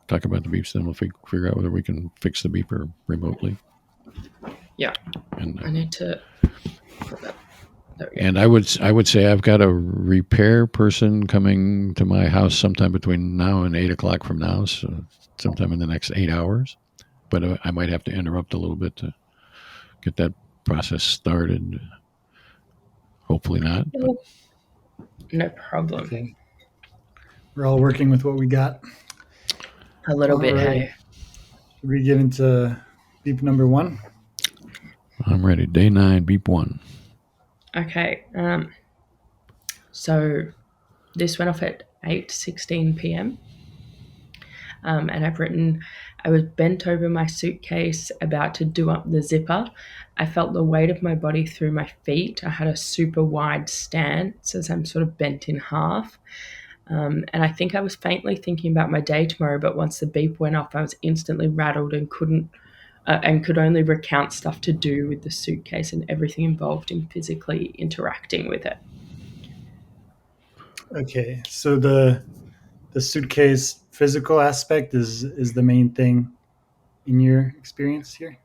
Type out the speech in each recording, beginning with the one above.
talk about the beeps, then we'll figure out whether we can fix the beeper remotely. Yeah. And I need to. And I would say I've got a repair person coming to my house sometime between now and 8:00 from now, so sometime in the next 8 hours. But I might have to interrupt a little bit to get that process started. Hopefully not. But. No problem. Okay. We're all working with what we got. A little bit, right. hey. Should we get into beep number 1? I'm ready. Day 9, beep 1. Okay. So this went off at 8:16 p.m. And I've written, I was bent over my suitcase about to do up the zipper. I felt the weight of my body through my feet. I had a super wide stance as I'm sort of bent in half. And I think I was faintly thinking about my day tomorrow, but once the beep went off, I was instantly rattled and could only recount stuff to do with the suitcase and everything involved in physically interacting with it. Okay, so the suitcase physical aspect is the main thing in your experience here?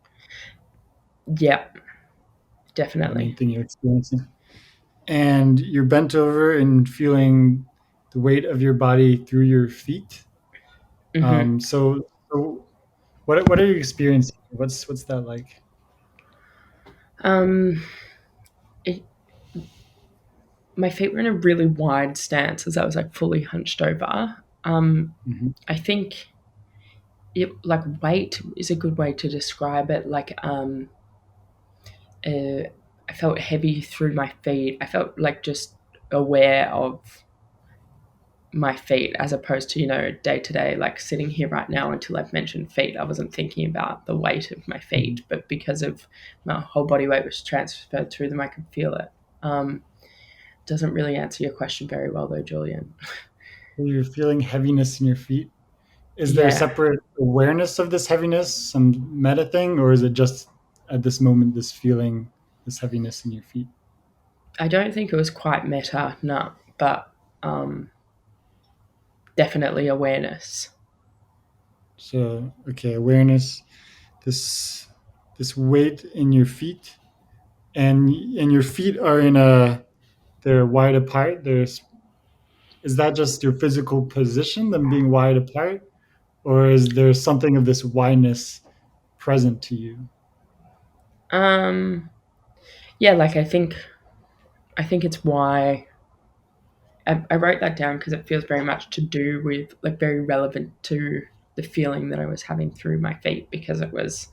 Yeah, The definitely. main thing you're experiencing. And you're bent over and feeling the weight of your body through your feet. Mm-hmm. So what are you experiencing? What's that like? My feet were in a really wide stance as I was like fully hunched over. I think weight is a good way to describe it. I felt heavy through my feet. I felt like just aware of my feet as opposed to, day to day, like sitting here right now until I've mentioned feet. I wasn't thinking about the weight of my feet, but because of my whole body weight was transferred through them, I could feel it. Doesn't really answer your question very well though, Julian. You're feeling heaviness in your feet. Is there a separate awareness of this heaviness, some meta thing, or is it just at this moment this feeling, this heaviness in your feet? I don't think it was quite meta, no, but definitely awareness. So, okay, awareness, this weight in your feet, and your feet are they're wide apart. Is that just your physical position, them being wide apart, or is there something of this wideness present to you? Yeah, I think it's why I wrote that down because it feels very much to do with, like, very relevant to the feeling that I was having through my feet, because it was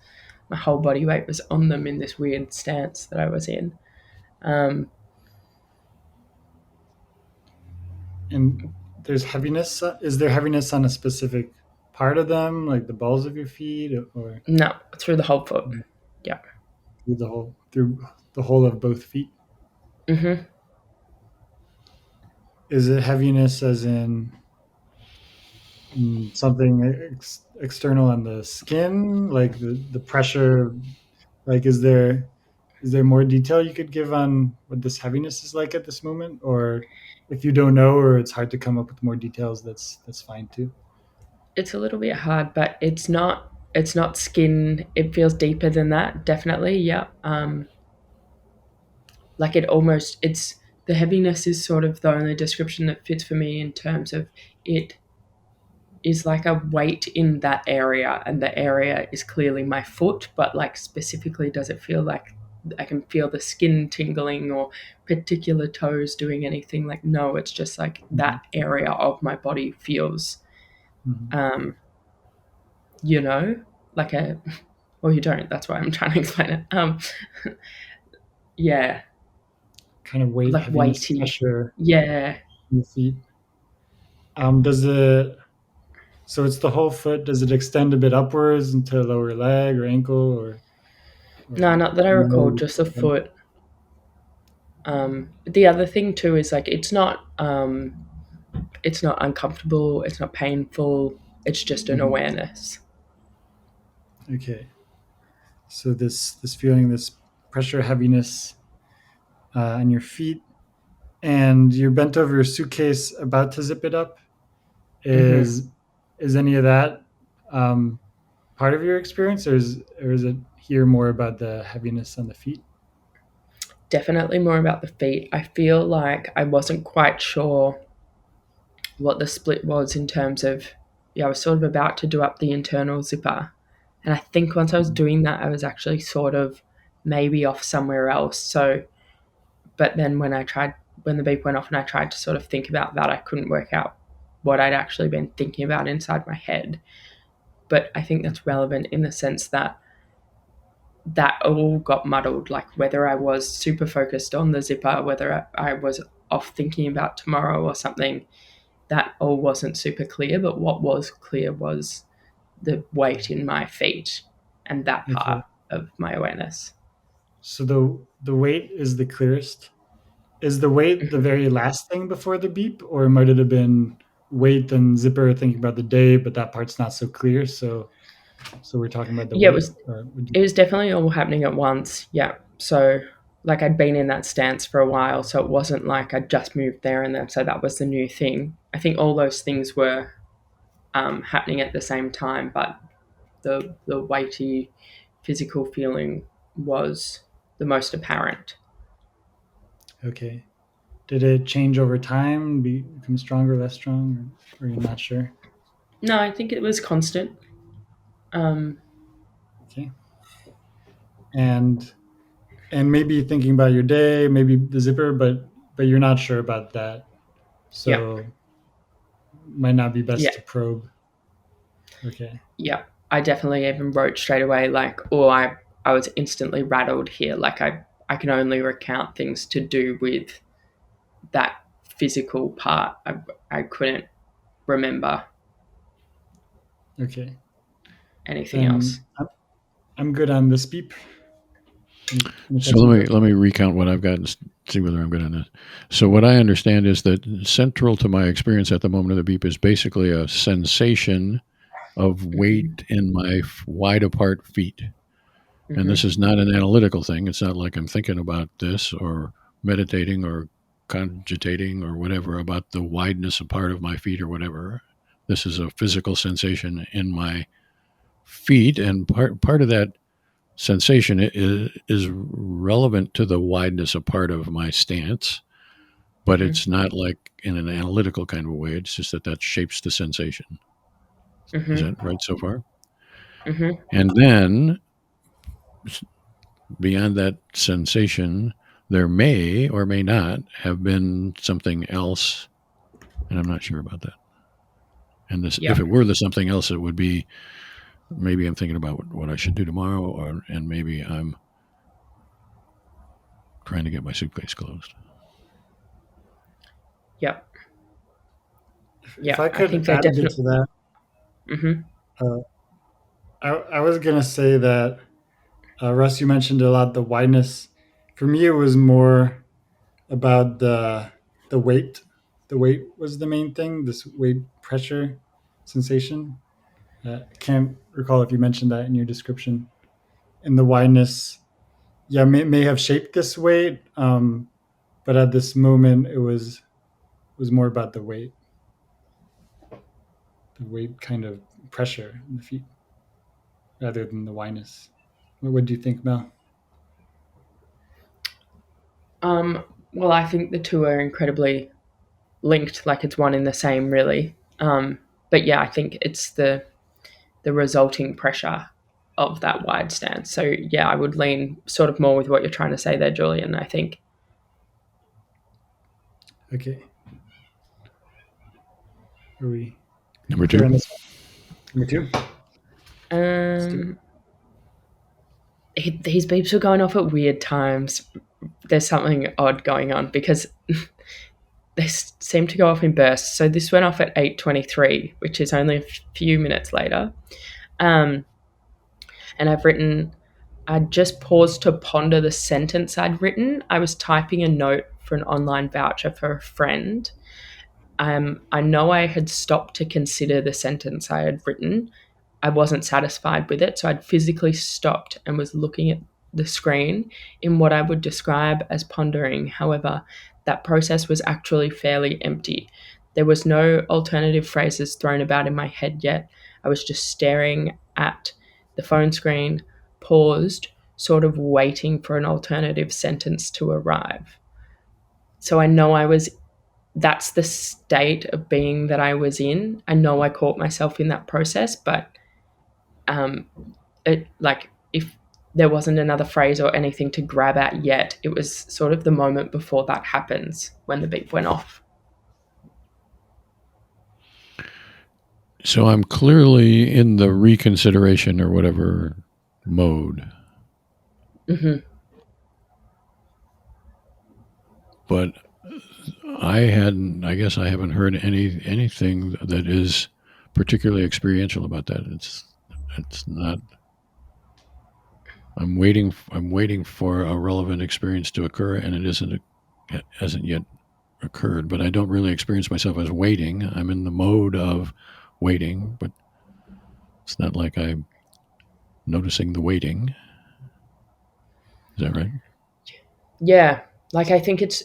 my whole body weight was on them in this weird stance that I was in. And there's heaviness. Is there heaviness on a specific part of them, like the balls of your feet, or No, through the whole foot. Yeah. through the whole of both feet? Mm-hmm. Is it heaviness as in something external on the skin, like the pressure? Like, is there more detail you could give on what this heaviness is like at this moment? Or if you don't know, or it's hard to come up with more details, that's fine too. It's a little bit hard, but it's not skin. It feels deeper than that, definitely. Yeah. Like it's the heaviness is sort of the only description that fits for me, in terms of it is like a weight in that area, and the area is clearly my foot, but like specifically, does it feel like I can feel the skin tingling or particular toes doing anything? Like, no, it's just like that area of my body feels, like well, you don't, that's why I'm trying to explain it. Yeah. Kind of weight, Like heaviness, weighty. pressure. Yeah. In the feet. So it's the whole foot. Does it extend a bit upwards into lower leg or ankle, or No, not that I recall, just the foot. The other thing too is, like, it's not uncomfortable, it's not painful, it's just an awareness. Okay. So this feeling, this pressure, heaviness on your feet, and you're bent over your suitcase about to zip it up. Is any of that part of your experience, or is it here more about the heaviness on the feet? Definitely more about the feet. I feel like I wasn't quite sure what the split was in terms of, yeah, I was sort of about to do up the internal zipper. And I think once I was doing that, I was actually sort of maybe off somewhere else. So, but then when the beep went off and I tried to sort of think about that, I couldn't work out what I'd actually been thinking about inside my head. But I think that's relevant in the sense that that all got muddled, like whether I was super focused on the zipper, whether I was off thinking about tomorrow or something, that all wasn't super clear. But what was clear was the weight in my feet and that Okay. part of my awareness. So the weight is the clearest. Is the weight the Mhm. very last thing before the beep, or might it have been weight and zipper thinking about the day, but that part's not so clear? So we're talking about the Yeah, weight, or would you? it was definitely all happening at once. Yeah. So like I'd been in that stance for a while, so it wasn't like I'd just moved there and then so that was the new thing. I think all those things were happening at the same time, but the weighty physical feeling was the most apparent. Okay. Did it change over time, become stronger, less strong, or you're not sure? No, I think it was constant. Um, Okay. And maybe thinking about your day, maybe the zipper, but you're not sure about that. yeah, So might not be yeah, best to probe. Okay. yeah. I definitely even wrote straight away like, oh, I was instantly rattled here. Like I can only recount things to do with that physical part. I couldn't remember Okay. anything else. Then I'm good on this beep. Any So questions? let me recount what I've got and see whether I'm good on this. So what I understand is that central to my experience at the moment of the beep is basically a sensation of Mm-hmm, weight in my wide apart feet. And mm-hmm, this is not an analytical thing. It's not like I'm thinking about this or meditating or cogitating or whatever about the wideness apart of my feet or whatever. This is a physical sensation in my feet, and part of that sensation is relevant to the wideness apart of my stance, but mm-hmm, it's not like in an analytical kind of a way. It's just that that shapes the sensation. Is mm-hmm, that right so far? mm-hmm. And then beyond that sensation, there may or may not have been something else, and I'm not sure about that. And this, if Yeah, it were the something else, it would be maybe I'm thinking about what I should do tomorrow, or and maybe I'm trying to get my suitcase closed. yeah, If yeah. I I could think they're add a bit definitely. to that, Mm-hmm, uh, I was gonna say that Russ, you mentioned a lot the wideness. For me, it was more about the weight. The weight was the main thing. This weight pressure sensation. I can't recall if you mentioned that in your description. And the wideness, yeah, may have shaped this weight, but at this moment, it was more about the weight kind of pressure in the feet rather than the wideness. What do you think, Mel? um, well, I think the two are incredibly linked, like it's one in the same, really. But yeah, I think it's the resulting pressure of that wide stance. So yeah, I would lean sort of more with what you're trying to say there, Julian. I think. Okay, are we Number clear two. on this one? Number two. Let's do it. Um, his beeps were going off at weird times. There's something odd going on because they seem to go off in bursts. So this went off at 8:23, which is only a few minutes later. Um, and I'd just paused to ponder the sentence I'd written. I was typing a note for an online voucher for a friend. I know I had stopped to consider the sentence I had written. I wasn't satisfied with it, so I'd physically stopped and was looking at the screen in what I would describe as pondering. However, that process was actually fairly empty. There was no alternative phrases thrown about in my head yet. I was just staring at the phone screen, paused, sort of waiting for an alternative sentence to arrive. So I know that's the state of being that I was in. I know I caught myself in that process, but if there wasn't another phrase or anything to grab at yet, it was sort of the moment before that happens when the beep went off. So I'm clearly in the reconsideration or whatever mode. Mm-hmm. But I guess I haven't heard anything that is particularly experiential about that. It's not. I'm waiting for a relevant experience to occur, and it hasn't yet occurred. But I don't really experience myself as waiting. I'm in the mode of waiting, but it's not like I'm noticing the waiting. Is that right? Yeah, like I think it's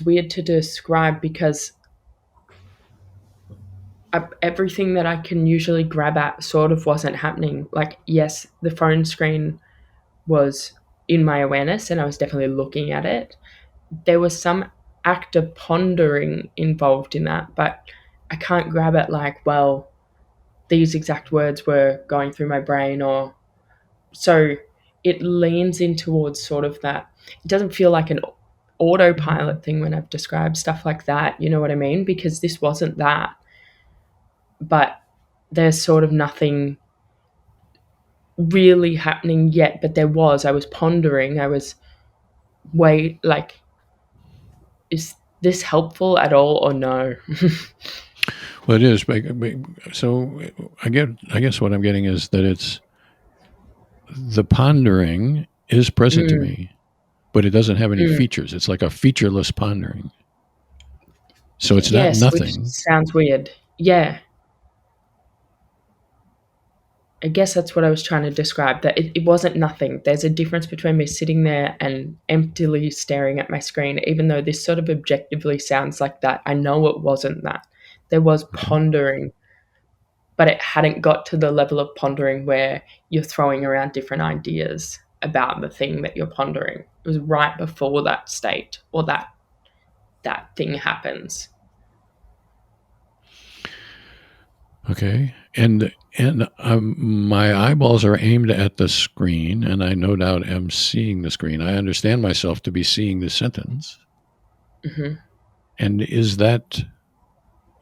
weird to describe because everything that I can usually grab at sort of wasn't happening. Like, yes, the phone screen was in my awareness and I was definitely looking at it. There was some act of pondering involved in that, but I can't grab it like, well, these exact words were going through my brain, or so it leans in towards sort of that. It doesn't feel like an autopilot thing when I've described stuff like that, you know what I mean? Because this wasn't that. But there's sort of nothing really happening yet, but there was. I was pondering. I was is this helpful at all or no? Well, it is. So I guess what I'm getting is that it's the pondering is present to me, but it doesn't have any features. It's like a featureless pondering. So it's not Yes, which nothing. sounds weird. Yeah. I guess that's what I was trying to describe, that it wasn't nothing. There's a difference between me sitting there and emptily staring at my screen, even though this sort of objectively sounds like that. I know it wasn't that. There was Okay. pondering, but it hadn't got to the level of pondering where you're throwing around different ideas about the thing that you're pondering. It was right before that state or that thing happens. Okay. And my eyeballs are aimed at the screen, and I no doubt am seeing the screen. I understand myself to be seeing the sentence. Mm-hmm. And is that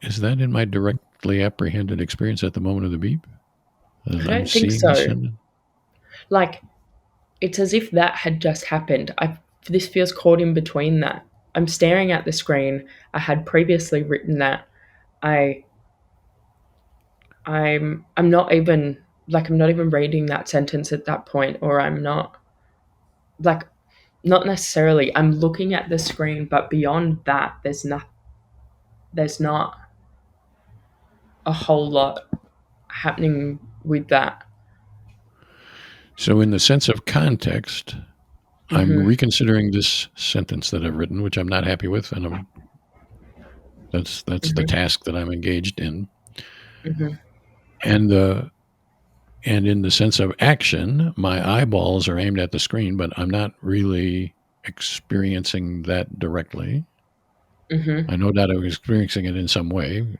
in my directly apprehended experience at the moment of the beep? I As I'm don't think seeing the so. sentence? Like, it's as if that had just happened. This feels caught in between that. I'm staring at the screen. I had previously written that. I'm not even reading that sentence at that point, or I'm not like not necessarily. I'm looking at the screen, but beyond that, there's not a whole lot happening with that. So, in the sense of context, I'm Mm-hmm. reconsidering this sentence that I've written, which I'm not happy with, and that's the Mm-hmm. task that I'm engaged in. Mm-hmm. And in the sense of action, my eyeballs are aimed at the screen, but I'm not really experiencing that directly. Mm-hmm. I no doubt I'm experiencing it in some way,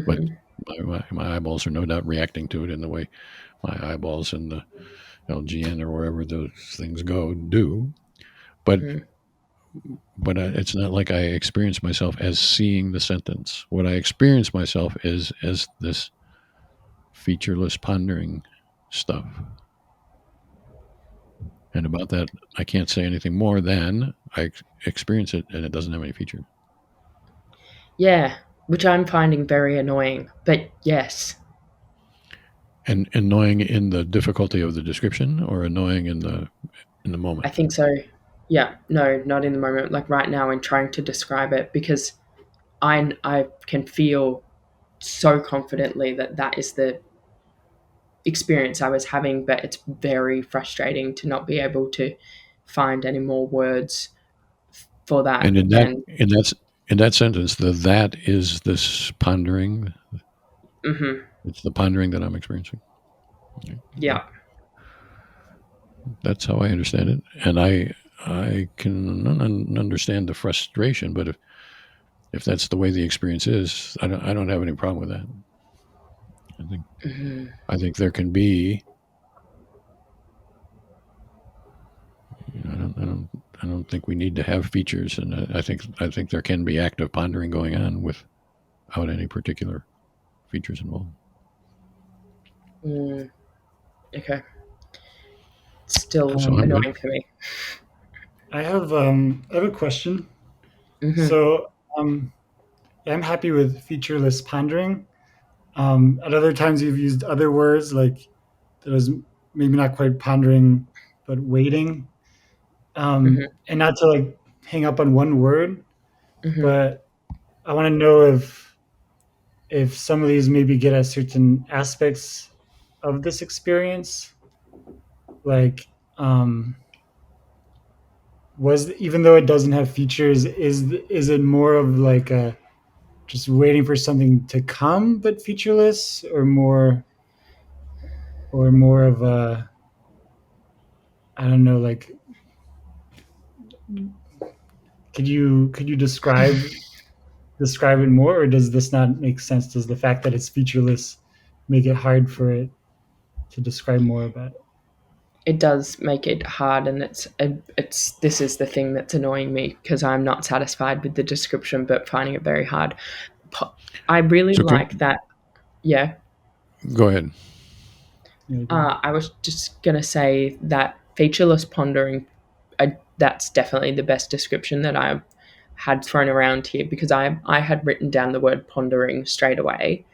but Mm-hmm. my eyeballs are no doubt reacting to it in the way my eyeballs in the LGN or wherever those things go do. But Mm-hmm. it's not like I experience myself as seeing the sentence. What I experience myself is as this featureless pondering stuff. And about that, I can't say anything more than I experience it and it doesn't have any feature. Yeah, which I'm finding very annoying. But yes, And annoying in the difficulty of the description or annoying in the I moment. think so. Yeah, no, not in the moment. Like right now, in trying to describe it, because I can feel so confidently that that is the experience I was having, but it's very frustrating to not be able to find any more words for that. And And in that sentence, the that is this pondering. mm-hmm. It's the pondering that I'm experiencing. Yeah. That's how I understand it, and I can understand the frustration. But if that's the way the experience is, I don't have any problem with that. I think Hmm. I think there can be. I don't think we need to have features, and I think there can be active pondering going on without any particular features involved. Mm, okay. Still So I'm good. annoying for me. I have a question. Hmm. So yeah, I'm happy with featureless pondering. At other times, you've used other words like that was maybe not quite pondering, but waiting. Hmm. And not to like hang up on one word, Hmm. but I want to know if some of these maybe get at certain aspects of this experience, like was even though it doesn't have features, is it more of like a just waiting for something to come but featureless, or more of a, I don't know, like could you describe it more, or does this not make sense? Does the fact that it's featureless make it hard for it to describe more about it? It does make it hard, and it's this is the thing that's annoying me because I'm not satisfied with the description, but finding it very hard. Po- I really So like that. Yeah. go ahead. Yeah, go ahead. I was just gonna say that featureless pondering, that's definitely the best description that I've had thrown around here because I had written down the word pondering straight away.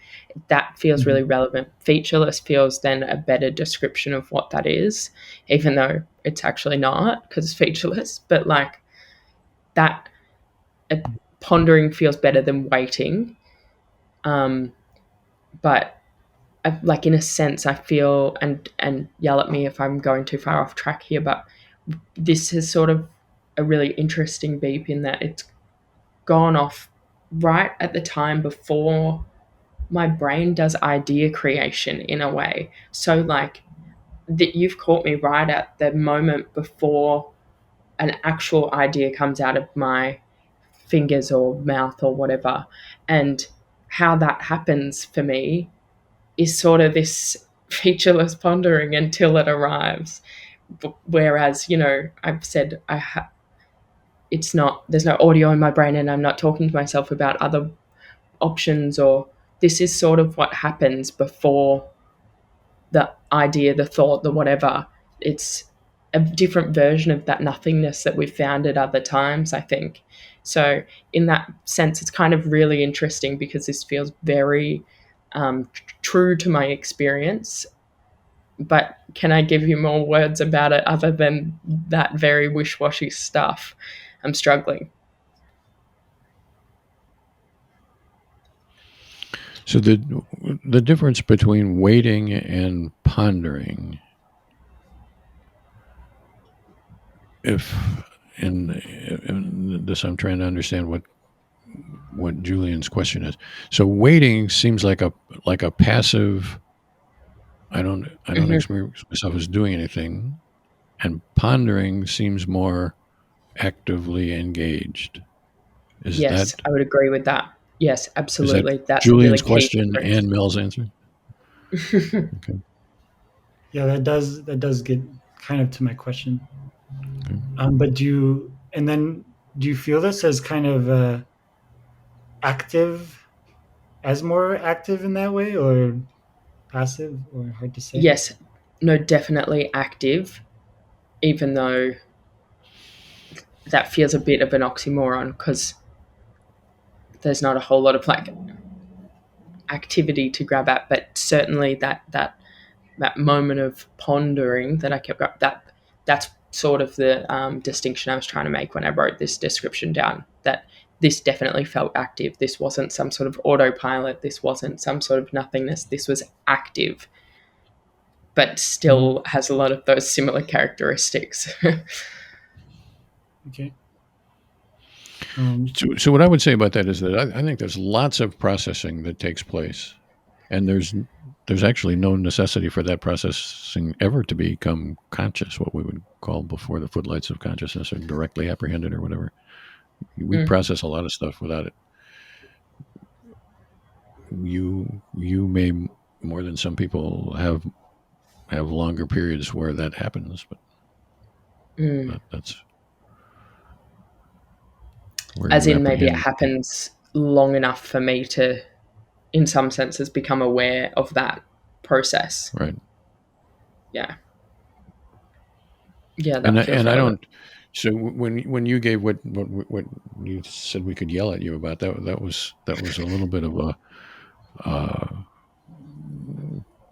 That feels really Mhm. relevant. Featureless feels then a better description of what that is, even though it's actually not because it's featureless. But like that, uh, pondering feels better than waiting. Um, but like in a sense, I feel and yell at me if I'm going too far off track here, but this is sort of a really interesting beep in that it's gone off right at the time before my brain does idea creation in a way. So like that you've caught me right at the moment before an actual idea comes out of my fingers or mouth or whatever. And how that happens for me is sort of this featureless pondering until it arrives. Whereas, I've said it's not, there's no audio in my brain and I'm not talking to myself about other options, or this is sort of what happens before the idea, the thought, the whatever. It's a different version of that nothingness that we've found at other times, I think. So, in that sense, it's kind of really interesting because this feels very true to my experience. But can I give you more words about it other than that very wish washy stuff? I'm struggling. So the difference between waiting and pondering, if in this, I'm trying to understand what Julian's question is. So waiting seems like a passive. I don't Hmm. experience myself as doing anything, and pondering seems more actively engaged. Is Yes, that I would agree with that. Yes, is that absolutely. That's a really Julian's key question difference. and Mel's answer? Okay. Yeah, that does get kind of to my question. Okay. But do you feel this as kind of active, as more active in that way, or passive, or hard to say? Yes, no, definitely active, even though that feels a bit of an oxymoron because there's not a whole lot of like activity to grab at, but certainly that moment of pondering that I kept up, that's sort of the distinction I was trying to make when I wrote this description down. That this definitely felt active. This wasn't some sort of autopilot. This wasn't some sort of nothingness. This was active, but Mhm. still has a lot of those similar characteristics. Okay. Um, So what I would say about that is that I think there's lots of processing that takes place, and there's there's actually no necessity for that processing ever to become conscious, what we would call before the footlights of consciousness or directly apprehended or whatever. We process a lot of stuff without it. You may more than some people have longer periods where that happens, but that's where As you in, maybe it apprehend. happens long enough for me to, in some senses, become aware of that process. Right. Yeah. Yeah, And that feels I relevant. don't. So when you gave what you said we could yell at you about, that was a little bit of a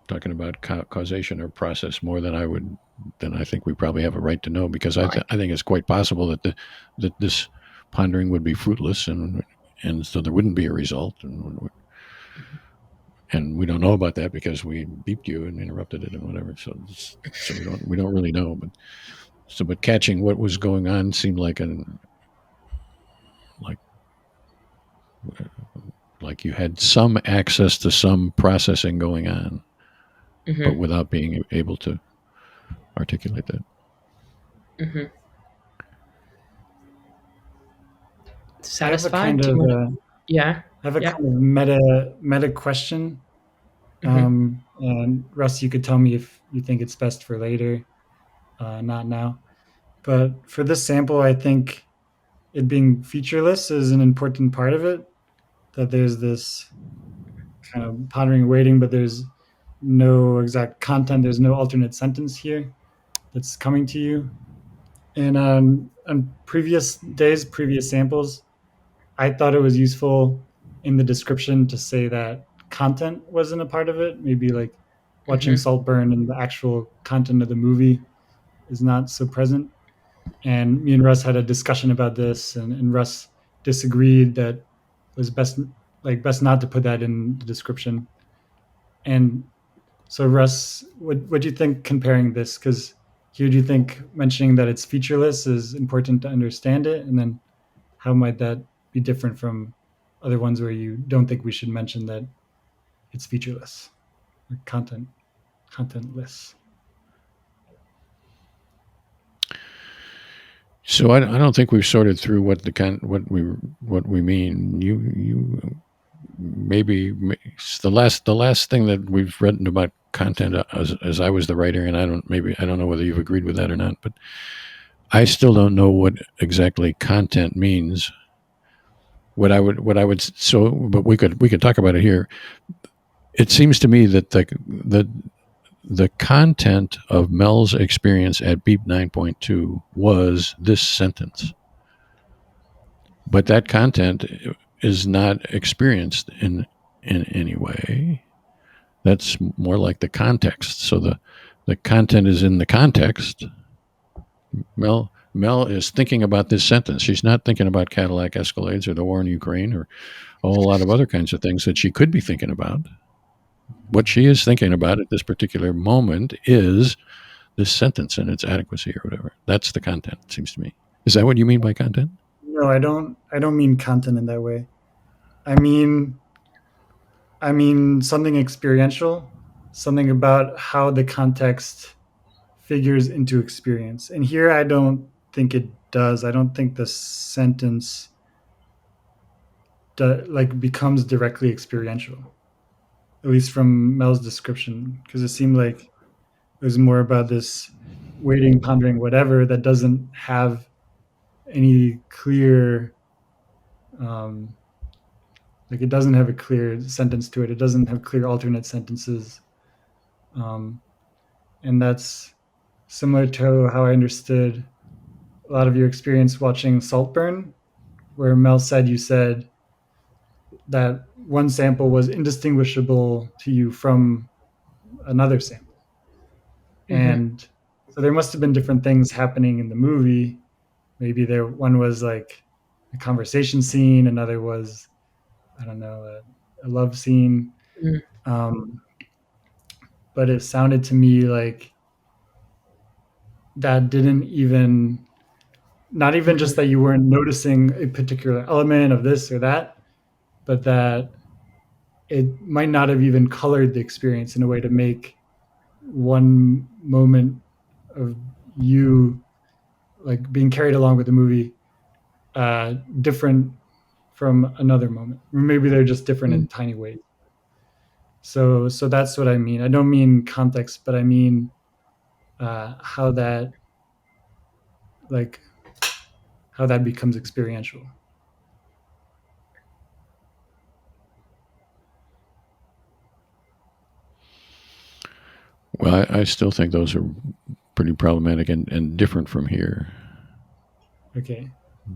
talking about causation or process more than I think we probably have a right to know, because Right. I think it's quite possible that this pondering would be fruitless, and so there wouldn't be a result, and we don't know about that because we beeped you and interrupted it and whatever. So we don't really know, but catching what was going on seemed like like you had some access to some processing going on, but without being able to articulate that. I have a Satisfied? kind Do you of want to? Yeah. I have a Yeah. kind of meta question. And Russ, you could tell me if you think it's best for later, not now. But for this sample, I think it being featureless is an important part of it. That there's this kind of pondering, waiting, but there's no exact content. There's no alternate sentence here that's coming to you. And on previous days, previous samples, I thought it was useful in the description to say that content wasn't a part of it. Maybe like watching Saltburn and the actual content of the movie is not so present. And me and Russ had a discussion about this, and Russ disagreed that it was best not to put that in the description. And so, Russ, what do you think comparing this? Because here, do you think mentioning that it's featureless is important to understand it, and then how might that be different from other ones where you don't think we should mention that it's featureless or contentless? So I don't think we've sorted through what we mean. You maybe it's the last thing that we've written about content, as I was the writer, and I don't know whether you've agreed with that or not, but I still don't know what exactly content means. What I would so, but we could talk about it here. It seems to me that the content of Mel's experience at Beep 9.2 was this sentence. But that content is not experienced in any way. That's more like the context. So the content is in the context. Mel is thinking about this sentence. She's not thinking about Cadillac Escalades or the war in Ukraine or a whole lot of other kinds of things that she could be thinking about. What she is thinking about at this particular moment is this sentence and its adequacy or whatever. That's the content, it seems to me. Is that what you mean by content? No, I don't. I don't mean content in that way. I mean something experiential, something about how the context figures into experience. And here, I don't think it does. I don't think the sentence becomes directly experiential, at least from Mel's description, because it seemed like it was more about this waiting, pondering, whatever that doesn't have any clear, um, it doesn't have a clear sentence to it. It doesn't have clear alternate sentences, um, and that's similar to how I understood a lot of your experience watching Saltburn, where Mel said you said that one sample was indistinguishable to you from another sample. And so there must have been different things happening in the movie. Maybe one was like a conversation scene, another was, I don't know, a love scene. Um, but it sounded to me like that didn't even, not even just that you weren't noticing a particular element of this or that, but that it might not have even colored the experience in a way to make one moment of you like being carried along with the movie different from another moment. Maybe they're just different in tiny ways. So that's what I mean. I don't mean context, but I mean how that like how that becomes experiential. Well, I still think those are pretty problematic and different from here Okay.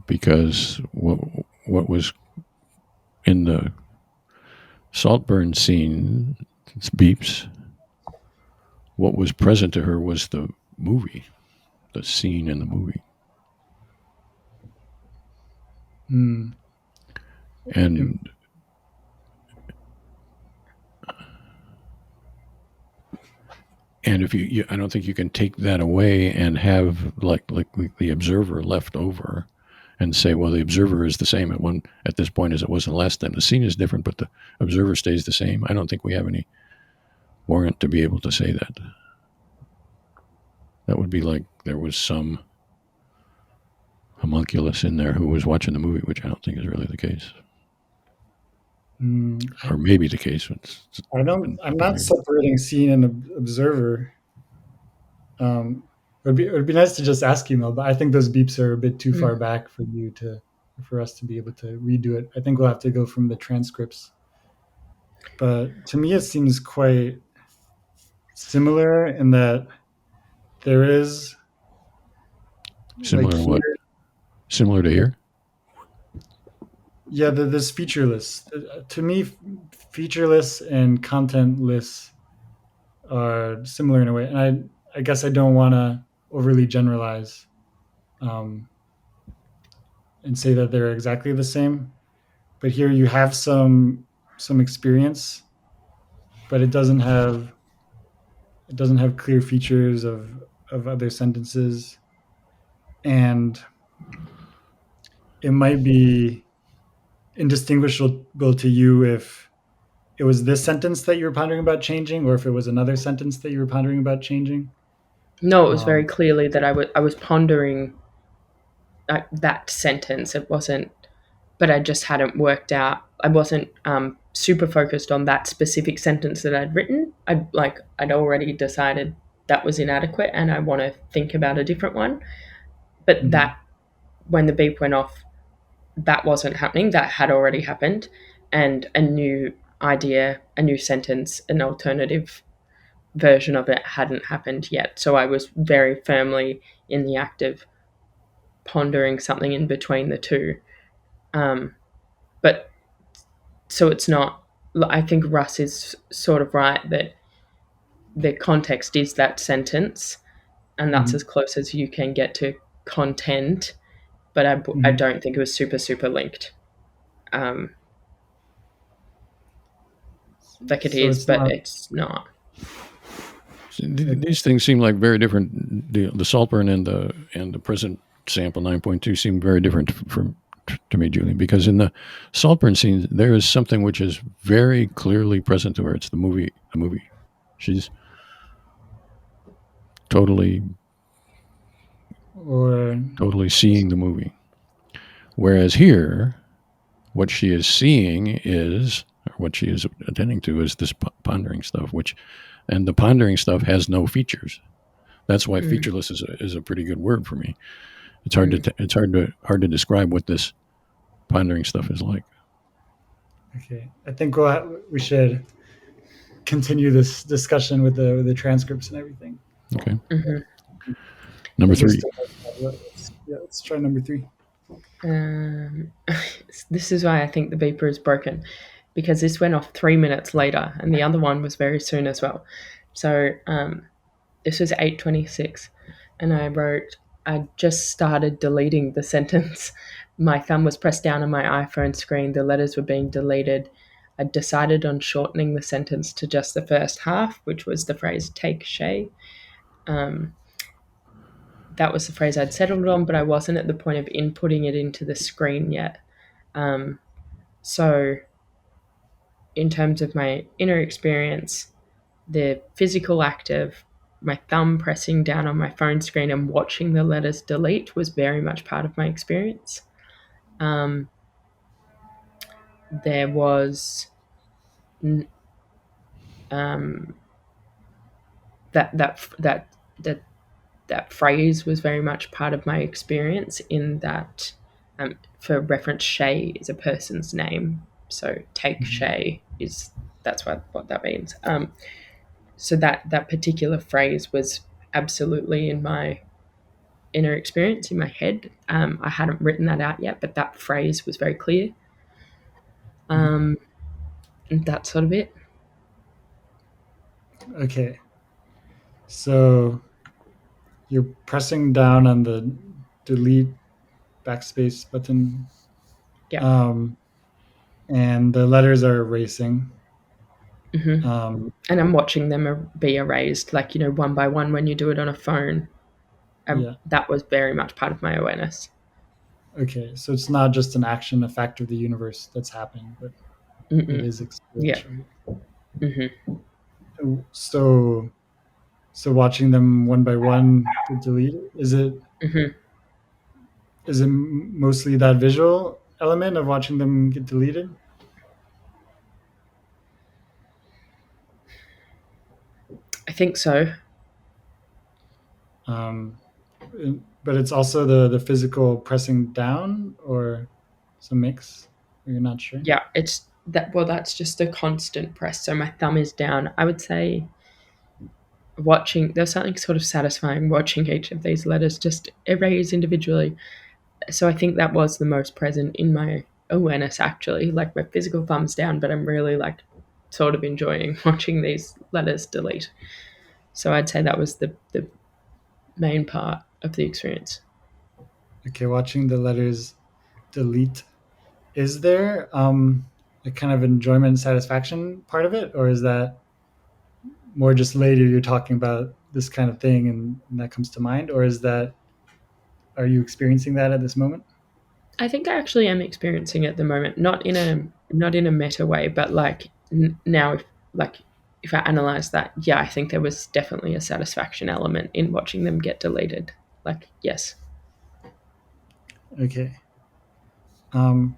because what was in the Saltburn scene, it's beeps. What was present to her was the movie, the scene in the movie, Mm. and if you, I don't think you can take that away and have like the observer left over and say, well, the observer is the same at this point as it was the last time. The scene is different, but the observer stays the same. I don't think we have any warrant to be able to say that. That would be like there was some homunculus in there who was watching the movie, which I don't think is really the case, or maybe the case. I'm not separating scene and observer. It would be nice to just ask you, Mel, but I think those beeps are a bit too far back for us to be able to redo it. I think we'll have to go from the transcripts. But to me, it seems quite similar in that there is Similar like to here, what? Similar to here? yeah, this featureless. To me, featureless and contentless are similar in a way, and I guess I don't want to overly generalize um, and say that they're exactly the same. But here you have some experience, but it doesn't have clear features of other sentences, and it might be indistinguishable to you if it was this sentence that you were pondering about changing, or if it was another sentence that you were pondering about changing. No, it was very Um, clearly that I was pondering that sentence. It wasn't, but I just hadn't worked out. I wasn't super focused on that specific sentence that I'd written. I'd already decided that was inadequate, and I want to think about a different one. But mhm, that when the beep went off, that wasn't happening. That had already happened, and a new idea, a new sentence, an alternative version of it hadn't happened yet. So I was very firmly in the act of pondering something in between the two. But so it's not, I think Russ is sort of right that the context is that sentence, and that's as mhm, close as you can get to content. But I mhm. don't think it was super linked. Um, like it So is, it's but not it's not. okay. These things seem like very different. The Saltburn and the present sample 9.2 seem very different from to me, Julian, because in the Saltburn scene there is something which is very clearly present to her. It's the movie. The movie. She's totally Or totally seeing the movie. Whereas here, what she is seeing is, or what she is attending to, is this pondering stuff, and the pondering stuff has no features. That's why Mm, featureless is a pretty good word for me. It's hard to describe what this pondering stuff is like. okay, I think we should continue this discussion with the transcripts and everything. Okay, mm-hmm. number We're three. still, yeah, let's try number 3. Um, this is why I think the beeper is broken, because this went off 3 minutes later, and the other one was very soon as well. So this was 8:26, and I wrote. I just started deleting the sentence. My thumb was pressed down on my iPhone screen. The letters were being deleted. I decided on shortening the sentence to just the first half, which was the phrase "take Shay." Um, that was the phrase I'd settled on, but I wasn't at the point of inputting it into the screen yet. Um, so in terms of my inner experience, the physical act of my thumb pressing down on my phone screen and watching the letters delete was very much part of my experience. Um, there was um, that that phrase was very much part of my experience in that, for reference, Shay is a person's name. So take Shay is, that's what that means. So that particular phrase was absolutely in my inner experience, in my head. I hadn't written that out yet, but that phrase was very clear. And that's sort of it. Okay. So you're pressing down on the delete backspace button. Yeah. And the letters are erasing. And I'm watching them be erased, like, one by one when you do it on a phone. Yeah. That was very much part of my awareness. Okay. So it's not just an action, a fact of the universe that's happening, but it is Yeah. experiential. So watching them one by one get deleted, is it mostly that visual element of watching them get deleted? I think so. But it's also the physical pressing down, or it's a mix? Or you're not sure? Yeah, it's that. Well, that's just a constant press. So my thumb is down. I would say there's something sort of satisfying watching each of these letters just erase individually. So I think that was the most present in my awareness, actually. Like, my physical thumb's down, but I'm really, like, sort of enjoying watching these letters delete. So I'd say that was the main part of the experience. Okay, watching the letters delete. Is there a kind of enjoyment and satisfaction part of it, or is that more just later you're talking about this kind of thing and that comes to mind, or are you experiencing that at this moment? I think I actually am experiencing it at the moment, not in a meta way, but like now, if I analyze that, yeah, I think there was definitely a satisfaction element in watching them get deleted. Like, yes. Okay. Um,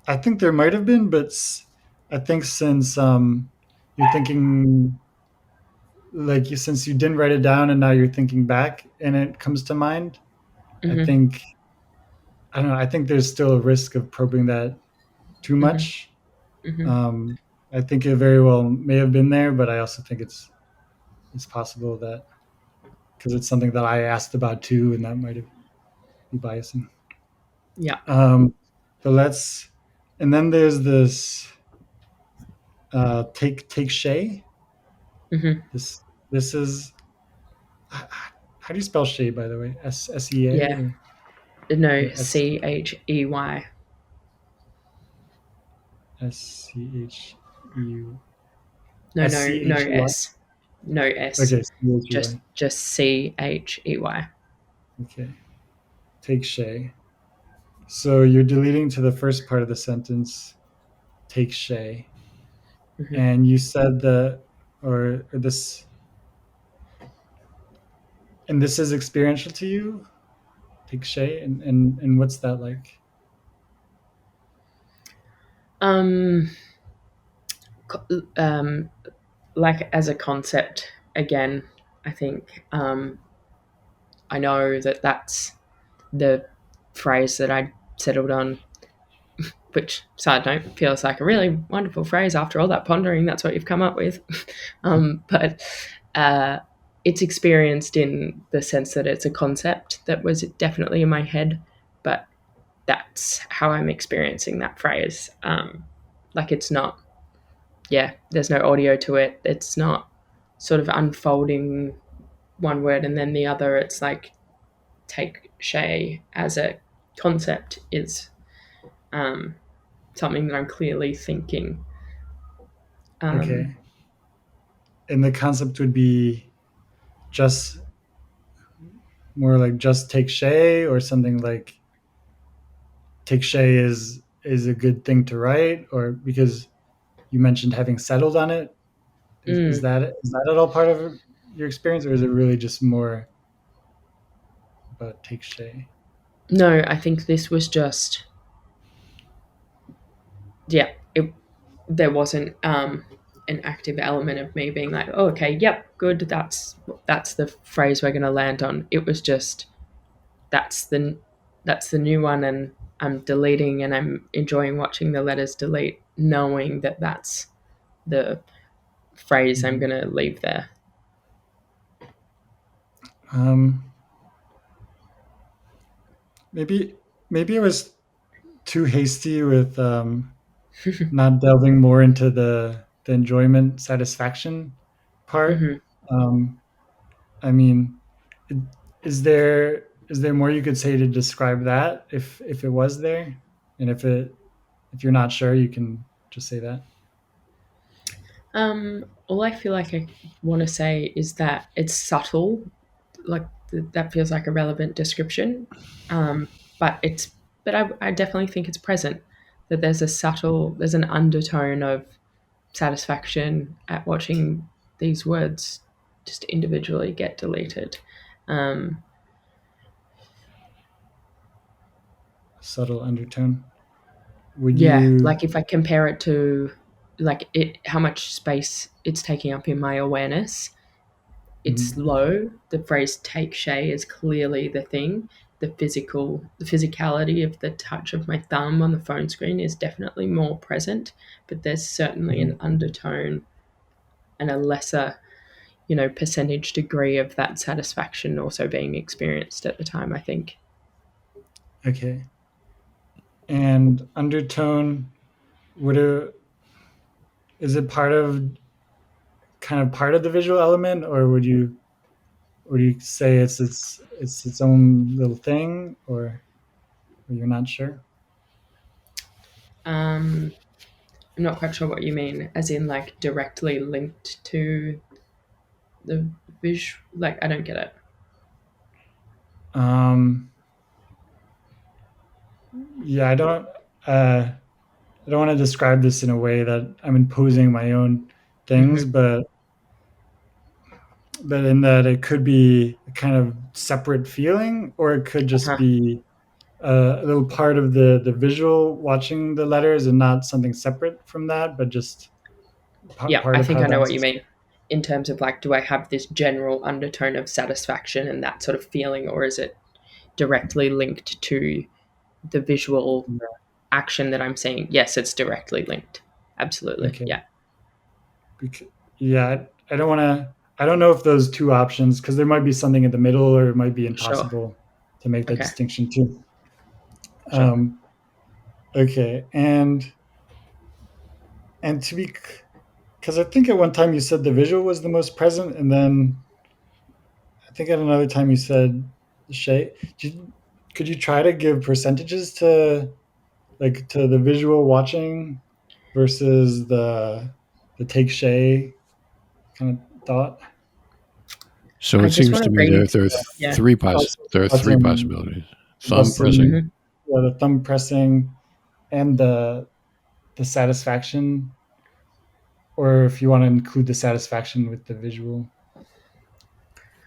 I think there might have been, but I think since you're thinking, like, since you didn't write it down and now you're thinking back and it comes to mind, I Mm-hmm. think, I don't know, I think there's still a risk of probing that too Mm-hmm. much. Mm-hmm. Um, I think it very well may have been there, but I also think it's possible that because it's something that I asked about too, and that might have be biasing. Yeah. But and then there's this take Shay. Mm-hmm. This is how do you spell Shay, by the way? SEA Yeah. No, or CHEY. SCHEU No, no SCHEY? S. No S. Okay, CHEY. Just CHEY. Okay, take Shay. So you're deleting to the first part of the sentence, take Shay, Mm-hmm. and you said that, or this, and this is experiential to you, take Shay, and what's that like? Um, um, like, as a concept, again, I think, I know that that's the phrase that I settled on, which, side note, feels like a really wonderful phrase after all that pondering. That's what you've come up with. But it's experienced in the sense that it's a concept that was definitely in my head, but that's how I'm experiencing that phrase. Like, it's not, yeah, there's no audio to it. It's not sort of unfolding one word and then the other. It's like, take Shay as a concept is something that I'm clearly thinking. Okay, and the concept would be just more like just take Shay, or something like take Shay is a good thing to write, or because you mentioned having settled on it. Is that at all part of your experience, or is it really just more about take Shay? No, I think this was just, yeah, there wasn't an active element of me being like, oh, okay, yep, good, that's the phrase we're going to land on. It was just that's the new one, and I'm deleting, and I'm enjoying watching the letters delete, knowing that that's the phrase I'm going to leave there. Maybe it was too hasty with not delving more into the enjoyment satisfaction part. I mean, is there more you could say to describe that if it was there, and if you're not sure, you can just say that. All I feel like I want to say is that it's subtle, like that feels like a relevant description, but I definitely think it's present. That there's an undertone of satisfaction at watching these words just individually get deleted. Subtle undertone. Would Yeah, you? like if I compare it to like how much space it's taking up in my awareness, it's low. The phrase "take Shay" is clearly the thing. The physicality of the touch of my thumb on the phone screen is definitely more present, but there's certainly an undertone and a lesser, percentage degree of that satisfaction also being experienced at the time, I think. Okay. And undertone, is it part of the visual element, or would you say it's its own little thing, or you're not sure? I'm not quite sure what you mean, as in like directly linked to the visual. Like, I don't get it. Yeah, I don't want to describe this in a way that I'm imposing my own things, but in that it could be a kind of separate feeling, or it could just be a little part of the visual watching the letters, and not something separate from that, but just Yeah, part I of think how I know what you that's. mean. In terms of like, do I have this general undertone of satisfaction and that sort of feeling, or is it directly linked to the visual action that I'm seeing? Yes, it's directly linked. Absolutely. Okay. Yeah. Yeah, I don't want to. I don't know if those two options, because there might be something in the middle, or it might be Sure. impossible to make that Okay. distinction too. Sure. Okay, and to be, because I think at one time you said the visual was the most present, and then I think at another time you said the shape. Could you try to give percentages to the visual watching versus the take Shay kind of thought? So I it just seems want to to me read. Yeah. there are three Button, possibilities: thumb button, pressing. Mm-hmm. the thumb pressing, and the satisfaction, or if you want to include the satisfaction with the visual.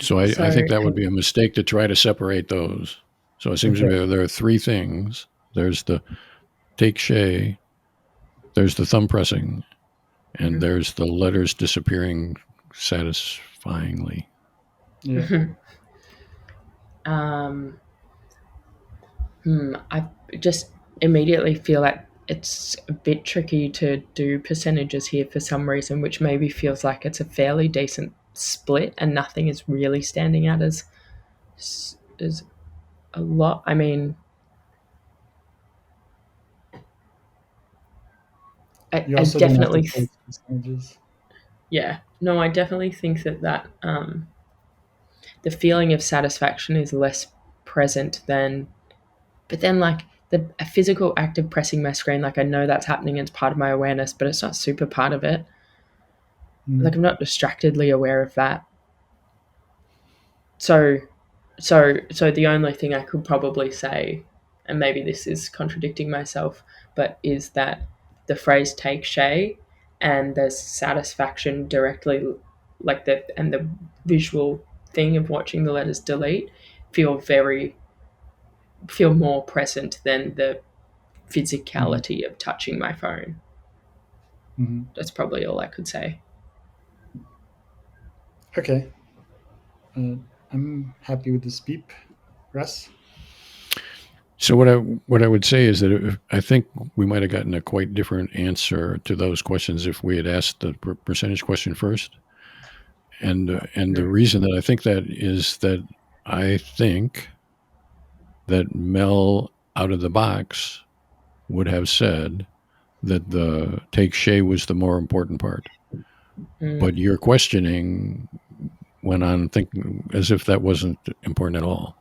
So I So, think that would be a mistake to try to separate those. So it seems to Okay. me there are three things. There's the take Shay, there's the thumb pressing, and mhm. there's the letters disappearing satisfyingly. Yeah. um, I just immediately feel like it's a bit tricky to do percentages here for some reason, which maybe feels like it's a fairly decent split and nothing is really standing out as a lot. I mean, You I also don't have to definitely, post percentages. yeah, no, I definitely think that the feeling of satisfaction is less present than, but then like a physical act of pressing my screen, like I know that's happening, it's part of my awareness, but it's not super part of it. Like I'm not distractedly aware of that. So the only thing I could probably say, and maybe this is contradicting myself, but is that the phrase "take Shay" and there's satisfaction directly, like the visual thing of watching the letters delete feel more present than the physicality of touching my phone. Mhm. That's probably all I could say. Okay. I'm happy with this beep. Russ? So what I would say is that I think we might have gotten a quite different answer to those questions if we had asked the percentage question first. And the reason that I think that is that I think that Mel out of the box would have said that the take Shay was the more important part. But your questioning went on thinking as if that wasn't important at all.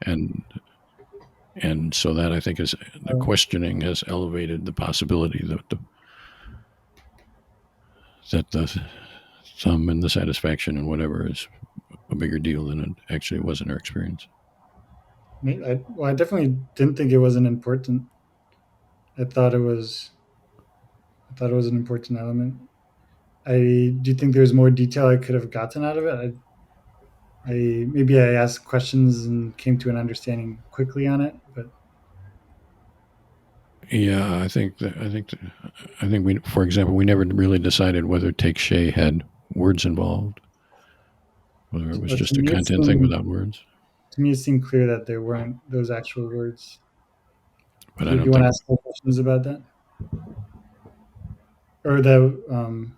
And so that I think is the questioning has elevated the possibility that the thumb and the satisfaction and whatever is a bigger deal than it actually was in her experience. I definitely didn't think it wasn't important. I thought it was. I thought it was an important element. Do you think there's more detail I could have gotten out of it? Maybe I asked questions and came to an understanding quickly on it, but Yeah, I think we, for example, we never really decided whether Take Shay had words involved, whether it was just a content thing without words. to me it seemed clear that there weren't those actual words. But Do I you don't want to think ask more questions about that, or that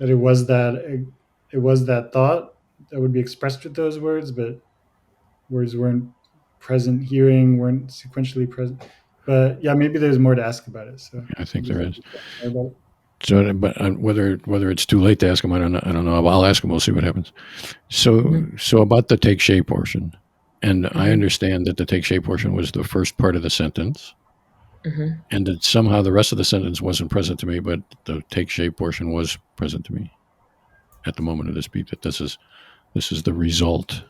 it was that thought that would be expressed with those words, but words weren't present, hearing weren't sequentially present. But yeah, maybe there's more to ask about it. So I think would you there like is. to talk more about it? So, but whether it's too late to ask him, I don't know. I don't know. I'll ask him. We'll see what happens. So about the take shape portion, and I understand that the take shape portion was the first part of the sentence, and that somehow the rest of the sentence wasn't present to me, but the take shape portion was present to me at the moment of this beat. That this is the result.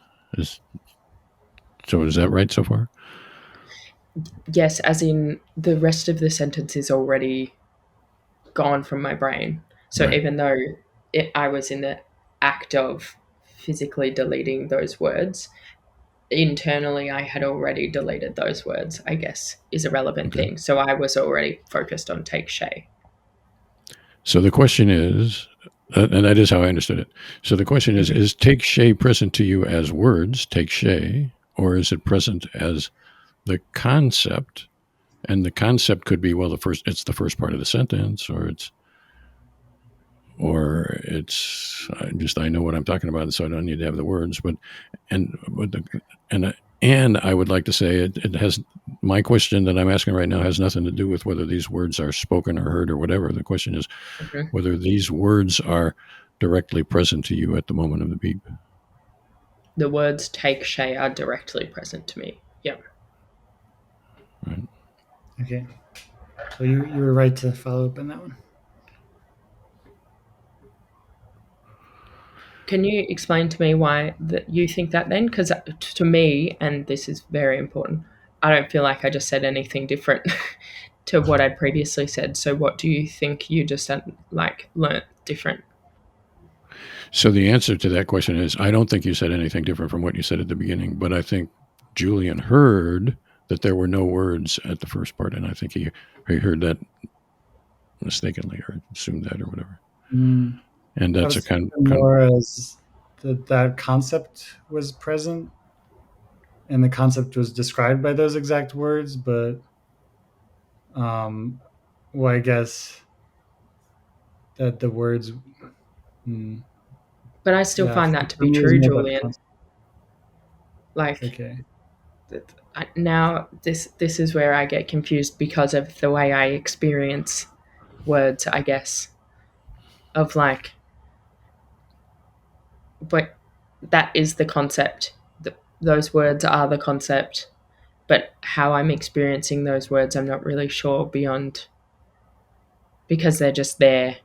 So is that right so far? Yes, as in the rest of the sentence is already gone from my brain. So Right. even though I was in the act of physically deleting those words, internally I had already deleted those words, I guess, is a relevant Okay. thing. So I was already focused on take Shay. So the question is, and that is how I understood it. So the question is take Shay present to you as words, take Shay, or is it present as the concept? And the concept could be, well, it's the first part of the sentence, or I know what I'm talking about, so I don't need to have the words. But and and I would like to say it has, my question that I'm asking right now has nothing to do with whether these words are spoken or heard or whatever. The question is whether these words are directly present to you at the moment of the beep. The words take Shay are directly present to me. Yeah. Right. Okay, so you were right to follow up on that one. Can you explain to me why that you think that then? Because to me, and this is very important, I don't feel like I just said anything different to what I'd previously said. So what do you think you just learnt different? So the answer to that question is I don't think you said anything different from what you said at the beginning, but I think Julian heard that there were no words at the first part, and I think he heard that mistakenly or assumed that or whatever. Mm. And I that's a was thinking more as that concept was present, and the concept was described by those exact words, but well, I guess that the words. Mm, But I still yeah, find that to for be me, it's true, more about the Julian. concept. Like Okay. now, this is where I get confused because of the way I experience words. I guess of but that is the concept. Those words are the concept, but how I'm experiencing those words, I'm not really sure beyond because they're just there.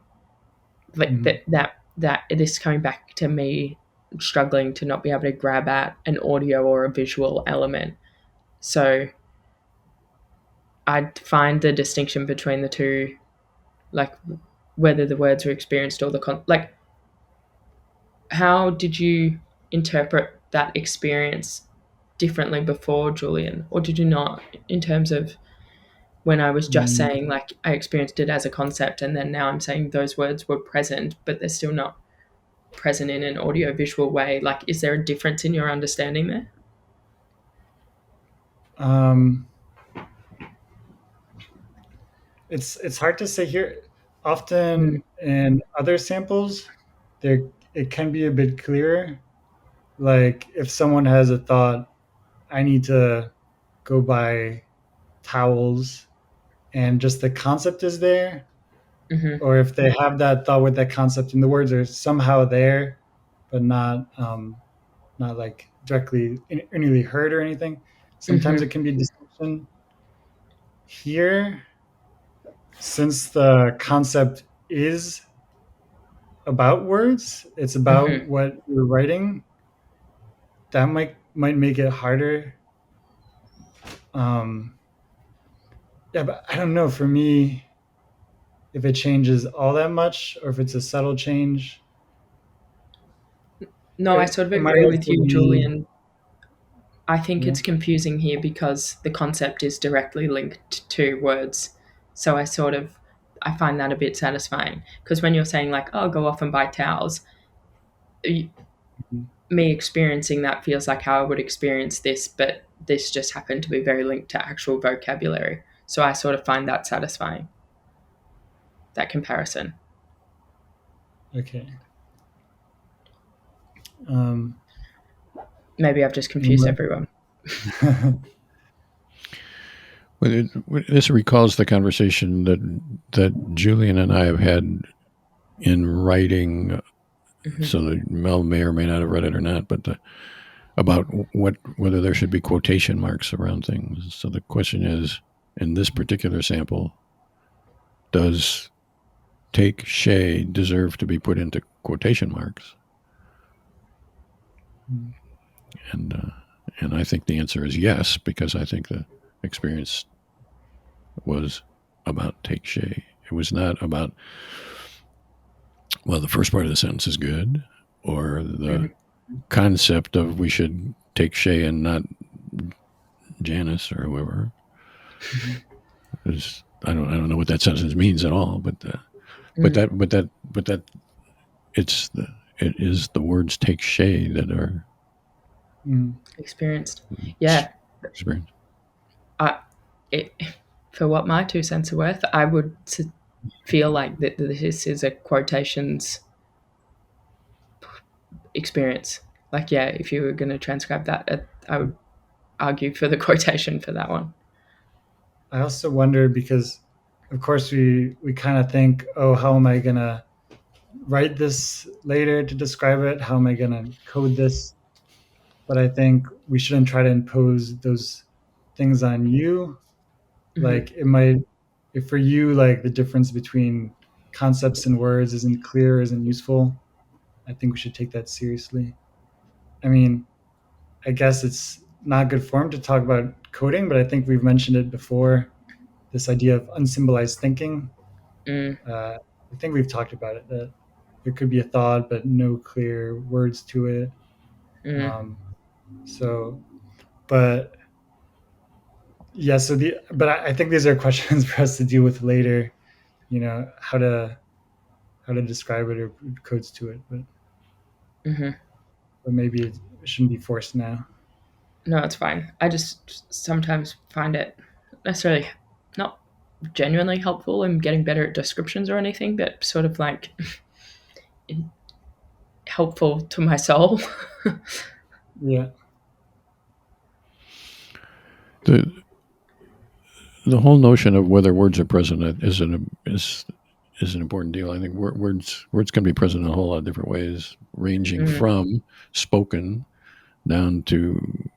Like Mhm. that this coming back to me struggling to not be able to grab at an audio or a visual element. So I'd find the distinction between the two like whether the words were experienced or like how did you interpret that experience differently before, Julian, or did you not, in terms of when I was just Mm, saying like I experienced it as a concept and then now I'm saying those words were present but they're still not present in an audio visual way? Like, is there a difference in your understanding there? um, it's hard to say here. Mm, Often in other samples, there it can be a bit clearer. Like if someone has a thought, I need to go buy towels, and just the concept is there, mm-hmm, or if they have that thought with that concept and the words are somehow there, but not like directly initially heard or anything. Sometimes mm-hmm, it can be a distinction. Here, since the concept is about words, it's about mm-hmm, what you're writing. That might make it harder. Um, yeah, but I don't know. For me, if it changes all that much, or if it's a subtle change, no, I sort of it might agree with also you, be. Julian. I think Yeah. it's confusing here because the concept is directly linked to words. So I find that a bit satisfying because when you're saying like, "Oh, go off and buy towels," me experiencing that feels like how I would experience this, but this just happened to be very linked to actual vocabulary. So I sort of find that satisfying, that comparison. Okay. Um, Maybe I've just any confused more? everyone. This recalls the conversation that Julian and I have had in writing. Hmm. So that Mel may or may not have read it or not, but about whether there should be quotation marks around things. So the question is, in this particular sample, does "take Shay" deserve to be put into quotation marks? And uh, and I think the answer is yes, because I think the experience was about "take Shay." It was not about, well, the first part of the sentence is good, or the Hmm. concept of we should take Shay and not Janice or whoever. I don't know what that sentence means at all, Mm. but that it is the words "take Shay" that are Experienced. Yeah. experience. I, it, for what my 2 cents are worth, I would feel like that this is a quotations experience. Like, yeah, if you were going to transcribe that, I would argue for the quotation for that one. I also wonder because, of course, we kind of think, oh, how am I gonna write this later to describe it? How am I gonna code this? But I think we shouldn't try to impose those things on you. Hmm. Like it might, if for you, like the difference between concepts and words isn't clear, isn't useful. I think we should take that seriously. I mean, I guess it's not good form to talk about coding, but I think we've mentioned it before. This idea of unsymbolized thinking. Mm, I think we've talked about it, that there could be a thought but no clear words to it. mm, Um, so, but yeah, so I think these are questions for us to deal with later. You know how to describe it or put codes to it, hmm. but maybe it shouldn't be forced now. No, it's fine. I just sometimes find it necessarily not genuinely helpful in getting better at descriptions or anything, but sort of like helpful to my soul. Yeah. the the whole notion of whether words are present is an important deal. I think words can be present in a whole lot of different ways, ranging Mm, from spoken down to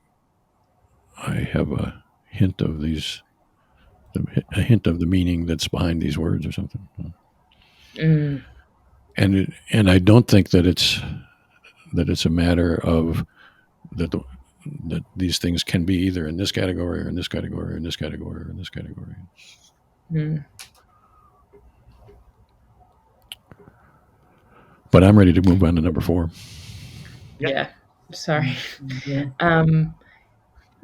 I have a hint of the meaning that's behind these words or something. mm, And I don't think that it's a matter of that that these things can be either in this category or in this category or in this category or in this category. mm. But I'm ready to move on to number 4. Yeah. Sorry. Yeah.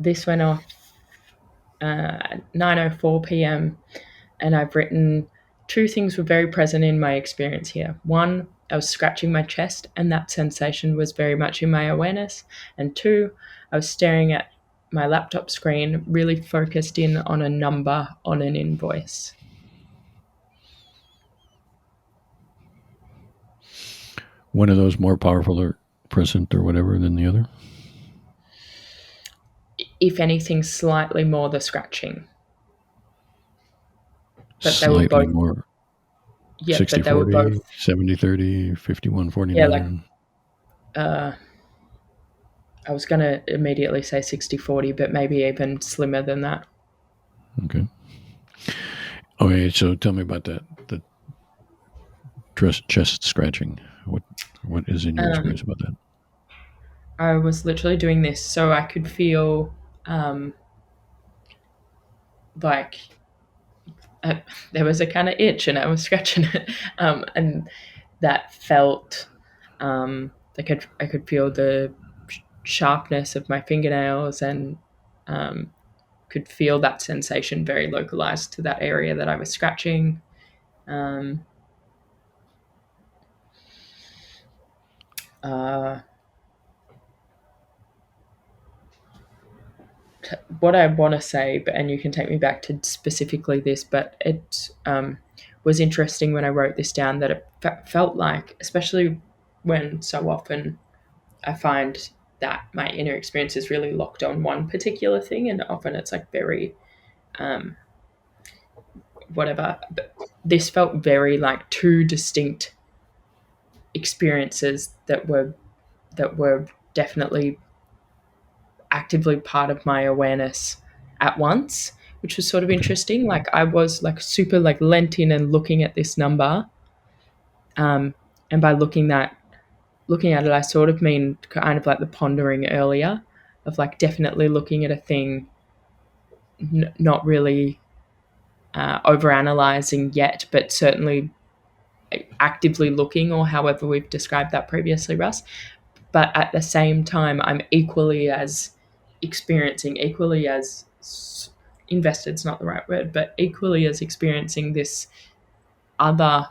This went off 9:04 p.m. and I've written 2 things were very present in my experience here. 1, I was scratching my chest and that sensation was very much in my awareness. And 2, I was staring at my laptop screen, really focused in on a number on an invoice. One of those more powerful or present or whatever than the other? If anything, slightly more the scratching. But they were Slightly both, more. yeah, 60 but they were both, 40, 70 30, 51 yeah, like, 49. I was going to immediately say 60-40, but maybe even slimmer than that. Okay. Okay, so tell me about that. The chest scratching. What is in your experience about that? I was literally doing this so I could feel like there was a kind of itch and I was scratching it. And that felt I could feel the sharpness of my fingernails and could feel that sensation very localized to that area that I was scratching. Um, uh, what I want to say, and you can take me back to specifically this, but it was interesting when I wrote this down that it felt like, especially when so often I find that my inner experience is really locked on one particular thing, and often it's like very whatever. But this felt very like 2 distinct experiences that were definitely actively part of my awareness at once, which was sort of Okay. interesting. Like I was like super like lent in and looking at this number, and by looking at it, I sort of mean kind of like the pondering earlier of like definitely looking at a thing, not really overanalyzing yet, but certainly actively looking, or however we've described that previously, Russ. But at the same time, I'm equally as experiencing, equally as invested is not the right word, but equally as experiencing this other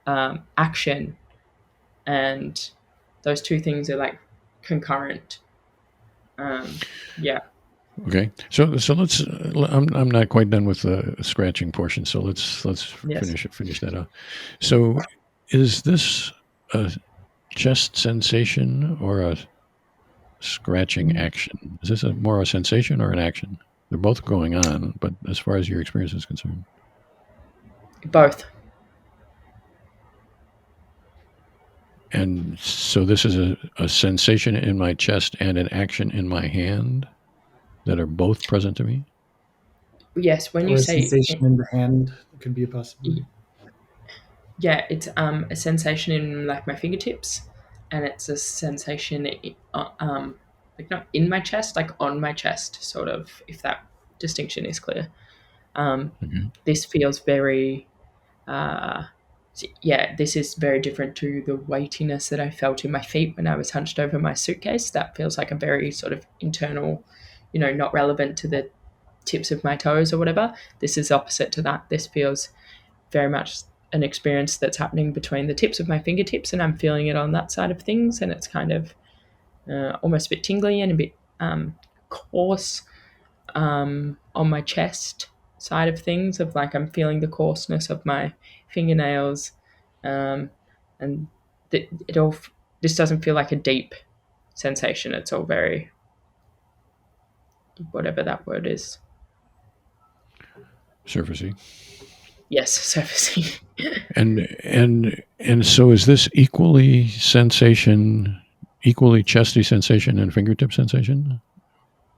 action, and those 2 things are like concurrent. Yeah. Okay. So let's. I'm not quite done with the scratching portion. So let's Yes. finish that up. So is this a chest sensation or a scratching action? Is this more a sensation or an action? They're both going on, but as far as your experience is concerned, Both. and so this is a sensation in my chest and an action in my hand that are both present to me. Yes. When Or you a say, sensation in the hand could be a possibility. yeah, it's a sensation in like my fingertips, and it's a sensation like not in my chest, like on my chest, sort of. If that distinction is clear. Okay. This feels very yeah, this is very different to the weightiness that I felt in my feet when I was hunched over my suitcase. That feels like a very sort of internal, not relevant to the tips of my toes or whatever. This is opposite to that. This feels very much an experience that's happening between the tips of my fingertips, and I'm feeling it on that side of things, and it's kind of almost a bit tingly and a bit coarse on my chest side of things, of like I'm feeling the coarseness of my fingernails, and it all. This doesn't feel like a deep sensation. It's all very whatever that word is. Surfacey. Yes, surfacing. And so is this equally chesty sensation and fingertip sensation?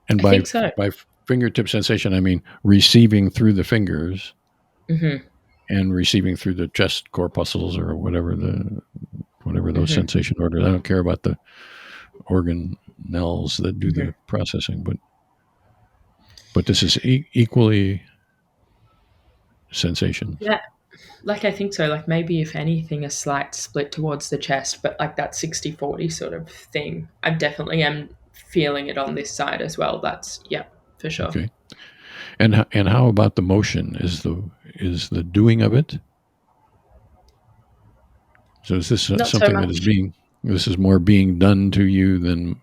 And I think so. by fingertip sensation, I mean receiving through the fingers Mm-hmm. and receiving through the chest corpuscles or whatever those Mm-hmm. sensation orders. I don't care about the organelles that do Mm-hmm. the processing, but this is equally sensation. Yeah, Like, I think so. Like, maybe if anything, a slight split towards the chest, but like that 60-40 sort of thing. I definitely am feeling it on this side as well. That's, yeah, for sure. Okay. And how about the motion? Is the doing of it? So is this Not so something that is much. being? This is more being done to you than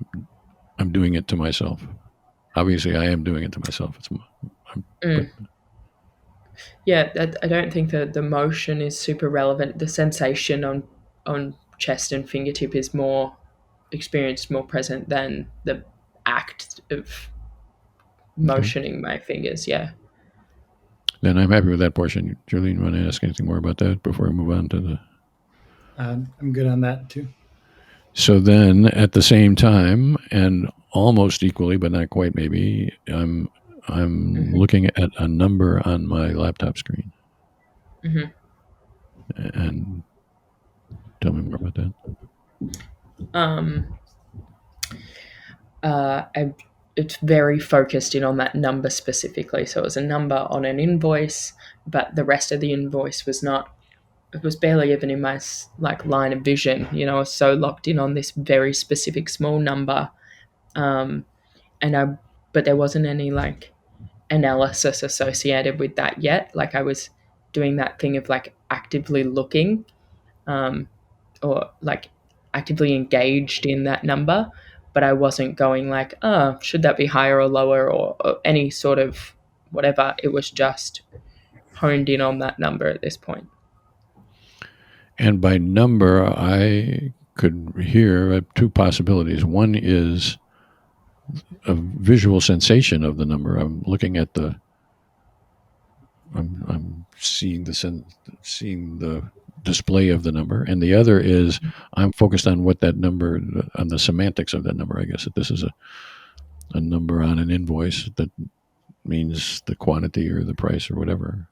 I'm doing it to myself. Obviously, I am doing it to myself. But Mm. Yeah, I don't think that the motion is super relevant. The sensation on chest and fingertip is more experienced, more present than the act of okay, motioning my fingers. Yeah. then I'm happy with that portion. Julian, you want to ask anything more about that before I move on to the? I'm good on that too. So then, at the same time, and almost equally, but not quite, maybe I'm Hmm. looking at a number on my laptop screen. Hmm. And tell me more about that. Um, I, it's very focused in on that number specifically. So it was a number on an invoice, but the rest of the invoice was not. It was barely even in my like line of vision. You know, I was so locked in on this very specific small number, um, and I. But there wasn't any like analysis associated with that yet. Like I was doing that thing of like actively looking, um, or like actively engaged in that number, but I wasn't going like, oh, should that be higher or lower or any sort of whatever. It was just honed in on that number at this point. And by number, I could hear two possibilities. One is a visual sensation of the number. I'm seeing the display of the number, and the other is I'm focused on what that number, on the semantics of that number. I guess that this is a number on an invoice that means the quantity or the price or whatever.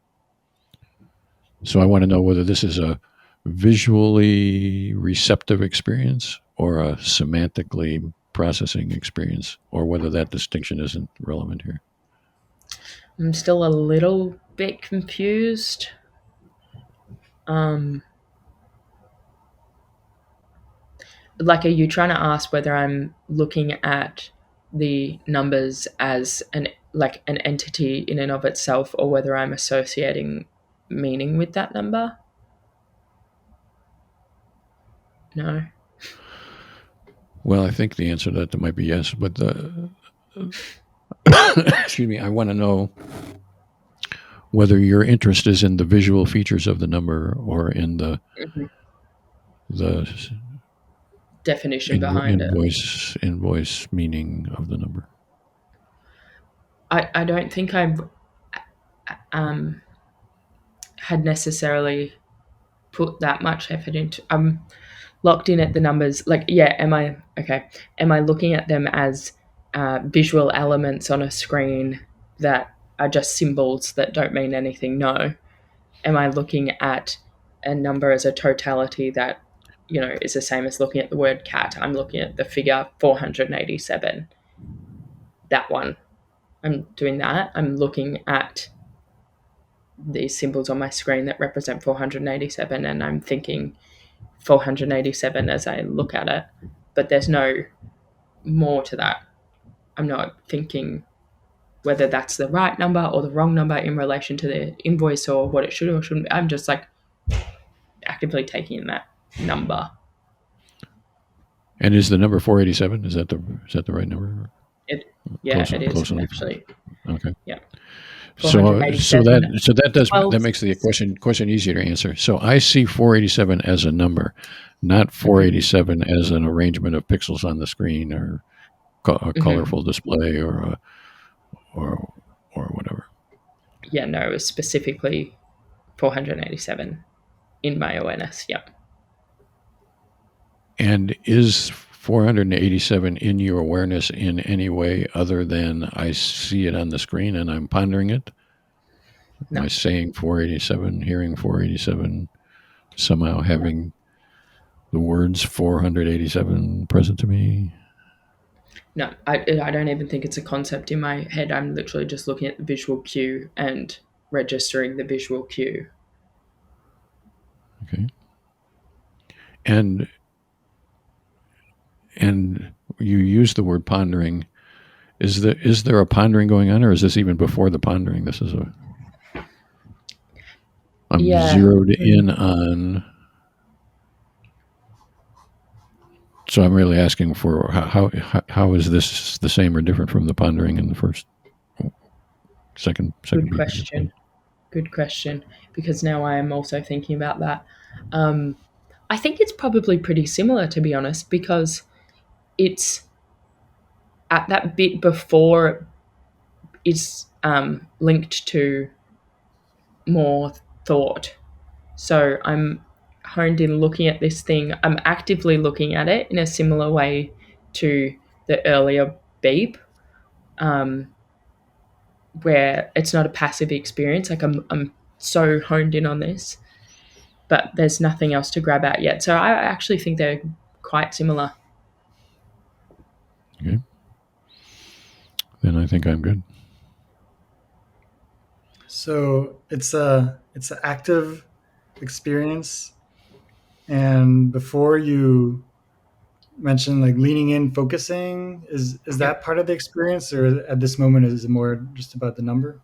So I want to know whether this is a visually receptive experience or a semantically processing experience, or whether that distinction isn't relevant here. I'm still a little bit confused. Um, like, are you trying to ask whether I'm looking at the numbers as an entity in and of itself, or whether I'm associating meaning with that number? No. Well, I think the answer to that might be yes, but excuse me, I want to know whether your interest is in the visual features of the number or in Mhm. the Definition behind it. invoice meaning of the number. I don't think I've um, had necessarily put that much effort into. I'm locked in at the numbers. Like, yeah, am I okay? Am I looking at them as visual elements on a screen that are just symbols that don't mean anything? No. Am I looking at a number as a totality that is the same as looking at the word cat? I'm looking at the figure 487. That one. I'm doing that. I'm looking at these symbols on my screen that represent 487, and I'm thinking 487 as I look at it. But there's no more to that. I'm not thinking whether that's the right number or the wrong number in relation to the invoice or what it should or shouldn't be. I'm just like actively taking in that number. And is the number 487? Is that the right number? It, yeah, Close it is close enough. actually. Okay. Yeah, So 487. that 12. makes the question easier to answer. So I see 487 as a number, not Mhm, 487 as an arrangement of pixels on the screen or a mhm. colorful display or or whatever. Yeah, no, it was specifically 487 in my awareness. Yeah. And is 487 in your awareness in any way other than I see it on the screen and I'm pondering it? Am No, I saying 487, hearing 487, somehow having the words 487 present to me? no, I don't even think it's a concept in my head. I'm literally just looking at the visual cue and registering the visual cue. Okay. And and you use the word pondering. Is there a pondering going on, or is this even before the pondering? This is a I'm Yeah, zeroed in on. So I'm really asking for how is this the same or different from the pondering in the first second good beat you just played? question. Good question. Because now I am also thinking about that. Um, I think it's probably pretty similar, to be honest, because it's at that bit before it's linked to more thought. So I'm honed in looking at this thing. I'm actively looking at it in a similar way to the earlier beep, um, where it's not a passive experience. Like I'm so honed in on this, but there's nothing else to grab at yet. So I actually think they're quite similar. Okay, then I think I'm good. So it's an active experience, and before you mentioned like leaning in, focusing, is that Yep. part of the experience, or at this moment is it more just about the number?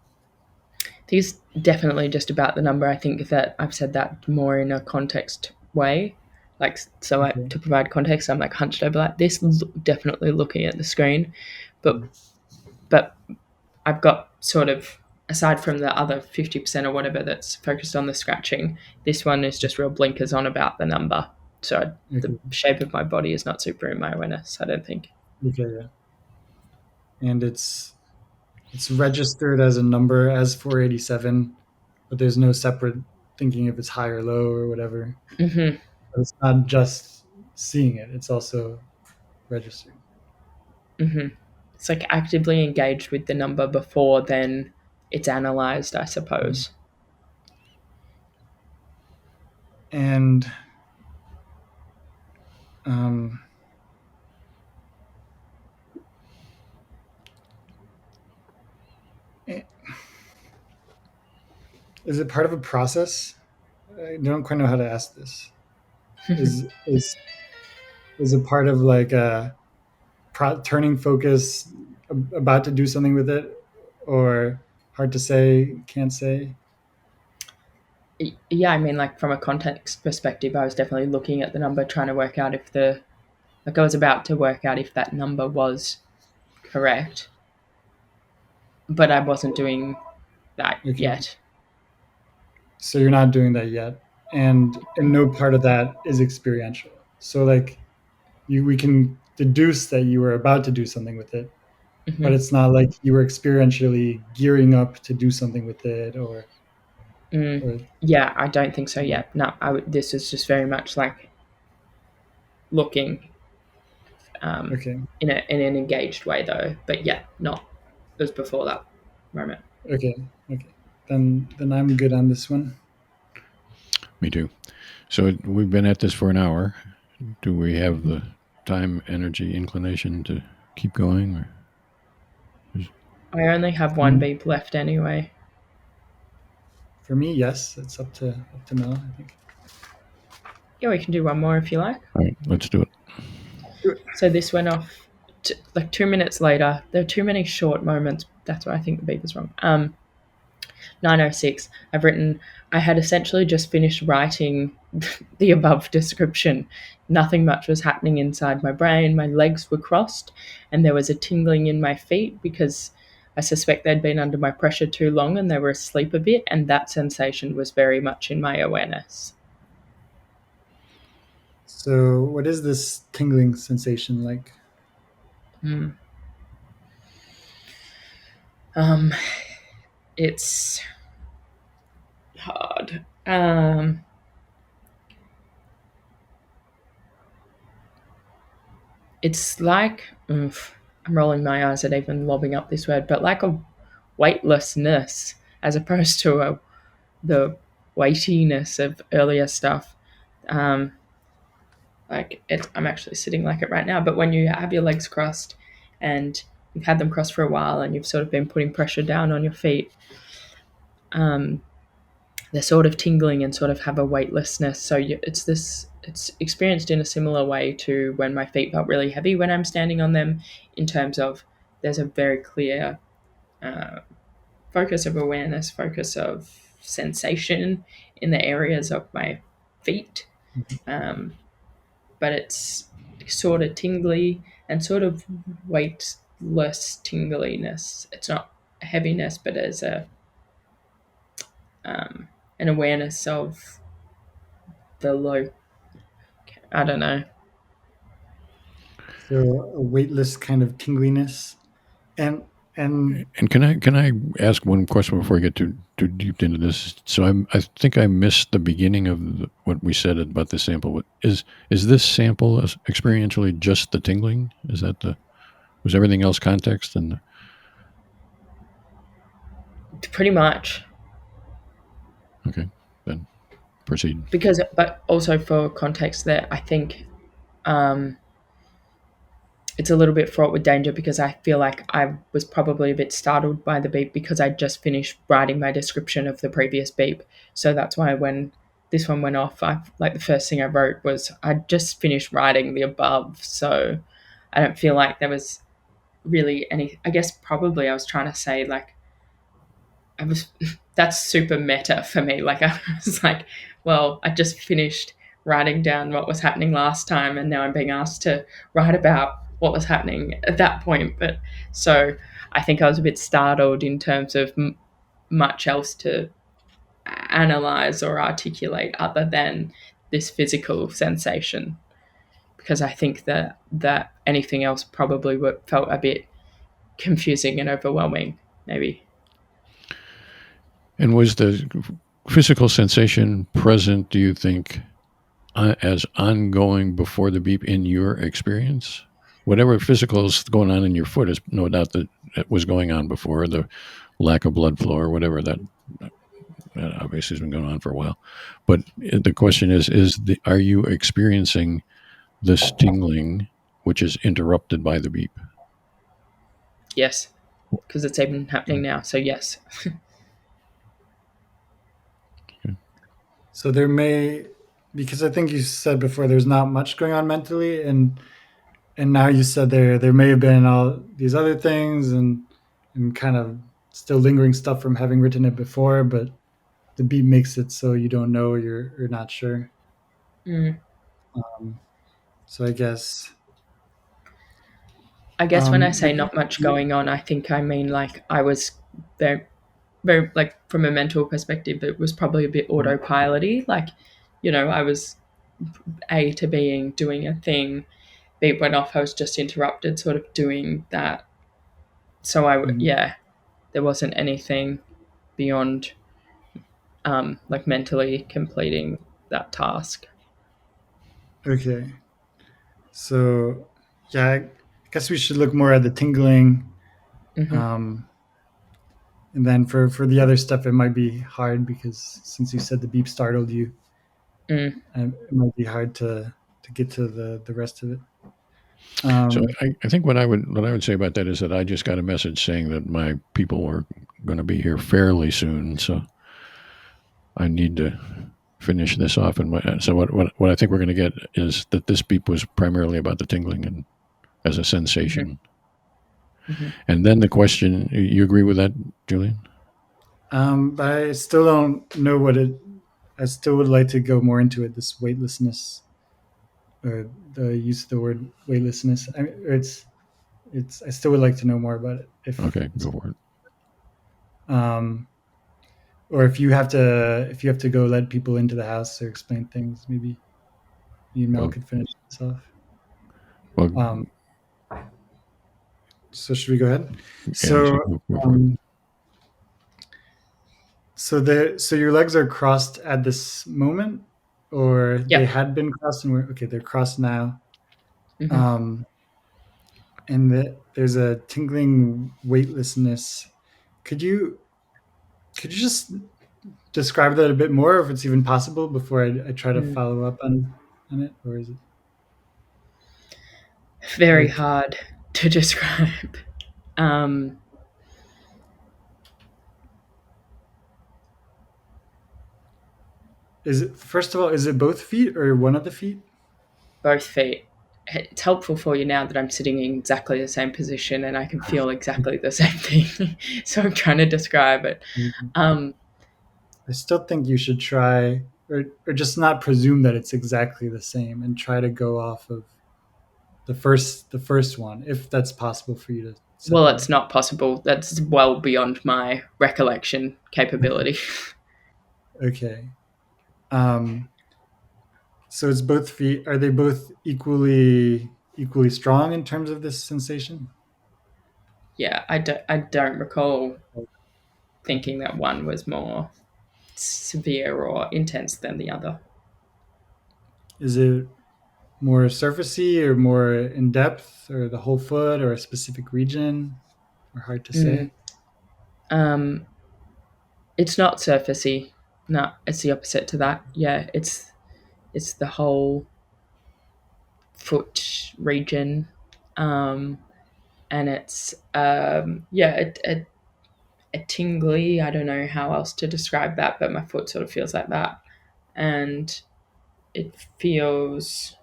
I think it's definitely just about the number. I think that I've said that more in a context way. Like, so Okay. to provide context, I'm like hunched over like this, definitely looking at the screen. But, Mm. but I've got sort of, aside from the other 50% or whatever that's focused on the scratching, this one is just real blinkers on about the number. So the Okay. shape of my body is not super in my awareness, I don't think. Okay. Yeah. And it's registered as a number as 487, but there's no separate thinking if it's high or low or whatever. Hmm. But it's not just seeing it; it's also registered. Hmm. It's like actively engaged with the number before then it's analyzed, I Mhm. suppose. And um, eh, is it part of a process? I don't quite know how to ask this. Is is is it part of like a turning focus, about to do something with it, or hard to say, can't say? Yeah, I mean, like from a context perspective, I was definitely looking at the number, trying to work out if the, like I was about to work out if that number was correct, but I wasn't doing that Okay, yet. so you're not doing that yet, and no part of that is experiential. So like we can deduce that you were about to do something with it, but Hmm. it's not like you were experientially gearing up to do something with it, Mm. or Yeah, I don't think so yet. No, this is just very much like looking um, okay, in an engaged way, though. But yeah, not as before that moment. okay, okay. Then I'm good on this one. Me too. So we've been at this for an hour. Do we have the time, energy, inclination to keep going? Or I only have one Mm, beep left anyway. For me, yes, it's up to Mel, I think. Yeah, we can do one more if you like. all right, let's do it. So this went off like 2 minutes later. There are too many short moments. That's why I think the beep is wrong. 9:06. I've written. I had essentially just finished writing the above description. Nothing much was happening inside my brain. My legs were crossed, and there was a tingling in my feet because I suspect they'd been under my pressure too long and they were asleep a bit. And that sensation was very much in my awareness. So, what is this tingling sensation like? Mm. Um, it's hard. It's like I'm rolling my eyes at even lobbing up this word, but like a weightlessness as opposed to the weightiness of earlier stuff. Um, I'm actually sitting like it right now. But when you have your legs crossed and you've had them crossed for a while and you've sort of been putting pressure down on your feet, um, they're sort of tingling and sort of have a weightlessness. So it's experienced in a similar way to when my feet felt really heavy when I'm standing on them, in terms of there's a very clear uh, focus of awareness, focus of sensation in the areas of my feet. Um, but it's sort of tingly and sort of weightless tingliness. It's not heaviness, but as um, an awareness of the low. I don't know. So a weightless kind of tingliness, and and And can I ask one question before I get too deep into this? So I think I missed the beginning of what we said about the sample. Is this sample experientially just the tingling? Is that the was everything else context? And Pretty much. okay, then proceed. Because, but also for context, that I think um, it's a little bit fraught with danger, because I feel like I was probably a bit startled by the beep because I just finished writing my description of the previous beep. So that's why when this one went off, I like the first thing I wrote was I just finished writing the above. So I don't feel like there was really any. I guess probably I was trying to say like I was that's super meta for me. Like I was like, well, I just finished writing down what was happening last time, and now I'm being asked to write about what was happening at that point. But so I think I was a bit startled in terms of much else to analyze or articulate other than this physical sensation, because I think that anything else probably felt a bit confusing and overwhelming, maybe. And was the physical sensation present? Do you think as ongoing before the beep in your experience? Whatever physical is going on in your foot is no doubt that it was going on before, the lack of blood flow or whatever that obviously has been going on for a while. But the question is are you experiencing this tingling, which is interrupted by the beep? Yes, because it's even happening now. So yes. so there may, because I think you said before there's not much going on mentally, and now you said there may have been all these other things and kind of still lingering stuff from having written it before, but the beat makes it so you don't know, you're not sure. Mm. Um, so I guess I guess when I would say not much you, going on, I think I mean like I was very, very like from a mental perspective, it was probably a bit autopilot-y. Like, I was A to being doing a thing, beat went off, I was just interrupted, sort of doing that. So yeah, there wasn't anything beyond like mentally completing that task. okay. So yeah, I guess we should look more at the tingling. Hmm. Um, and then for the other stuff, it might be hard because since you said the beep startled you, Mm. it might be hard to get to the rest of it. So Um, I think what I would say about that is that I just got a message saying that my people were going to be here fairly soon, so I need to finish this off. And so what I think we're going to get is that this beep was primarily about the tingling and as a Hmm. sensation. Hmm. And then the question, you agree with that, Julian? but I still don't know what it. I still would like to go more into it. This weightlessness, or the use of the word weightlessness. I mean, it's. I still would like to know more about it. Okay, go for it. Um, or if you have to go let people into the house or explain things, maybe you and Mel Well, could finish this off. well, Um, so should we go ahead? yeah, so So go for it. um, so your legs are crossed at this moment, or they Yep. had been crossed and we're okay. They're crossed now. Hmm. Um, and there's a tingling weightlessness. Could you just describe that a bit more, if it's even possible, before I try to Mm. follow up on it, or is it Very like hard to describe. Um, is it, first of all, is it both feet or one of the feet? Both feet. It's helpful for you now that I'm sitting in exactly the same position and I can feel exactly the same thing. So I'm trying to describe it. I still think you should try, or just not presume that it's exactly the same, and try to go off of the first one, if that's possible for you to Well, separate. it's not possible. That's well beyond my recollection capability. Okay. Um, so it's both feet. Are they both equally strong in terms of this sensation? Yeah, I don't recall thinking that one was more severe or intense than the other. Is it more surfacey or more in depth, or the whole foot, or a specific region, or hard to Mm. say? Um, it's not surfacey. No, it's the opposite to that. Yeah, it's the whole foot region, um, and it's yeah, a tingly. I don't know how else to describe that, but my foot sort of feels like that, and it feels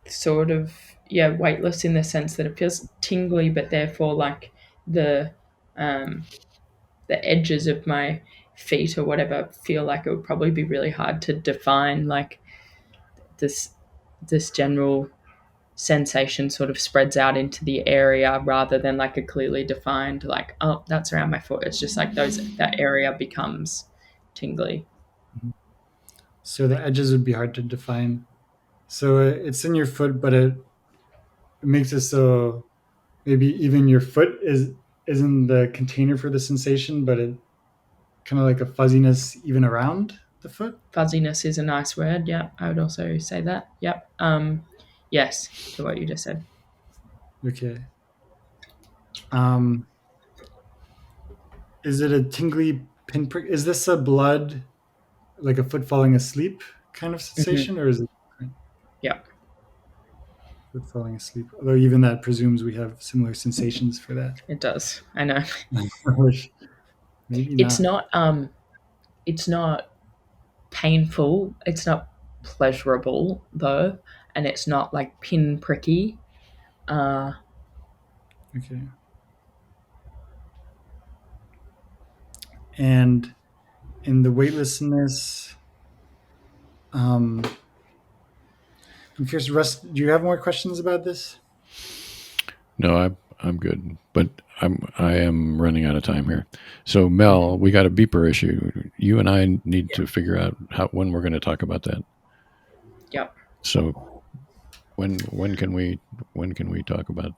sort of yeah weightless in the sense that it feels tingly, but therefore like the um, the edges of my feet or whatever feel like it would probably be really hard to define. Like this this general sensation sort of spreads out into the area rather than like a clearly defined like oh that's around my foot. It's just like that area becomes tingly. So the edges would be hard to define. So it's in your foot, but it makes it so maybe even your foot isn't the container for the sensation, but it kind of like a fuzziness even around the foot. Fuzziness is a nice word. Yeah, I would also say that. Yep. Yes, to what you just said. Okay. Um, is it a tingly pinprick? Is this a blood, like a foot falling asleep kind of Hmm. sensation, or is it Yeah, foot falling asleep? Although even that presumes we have similar sensations for that. it does. I know. Which maybe It's not. not. It's not painful. It's not pleasurable though, and it's not like pinpricky. Uh, Okay. And in the weightlessness, um, I'm curious, Russ, do you have more questions about this? No, I'm good, but I am running out of time here. So Okay. Mel, we got a beeper issue. You and I need to figure out how when we're going to talk about that. yep. So when can we talk about?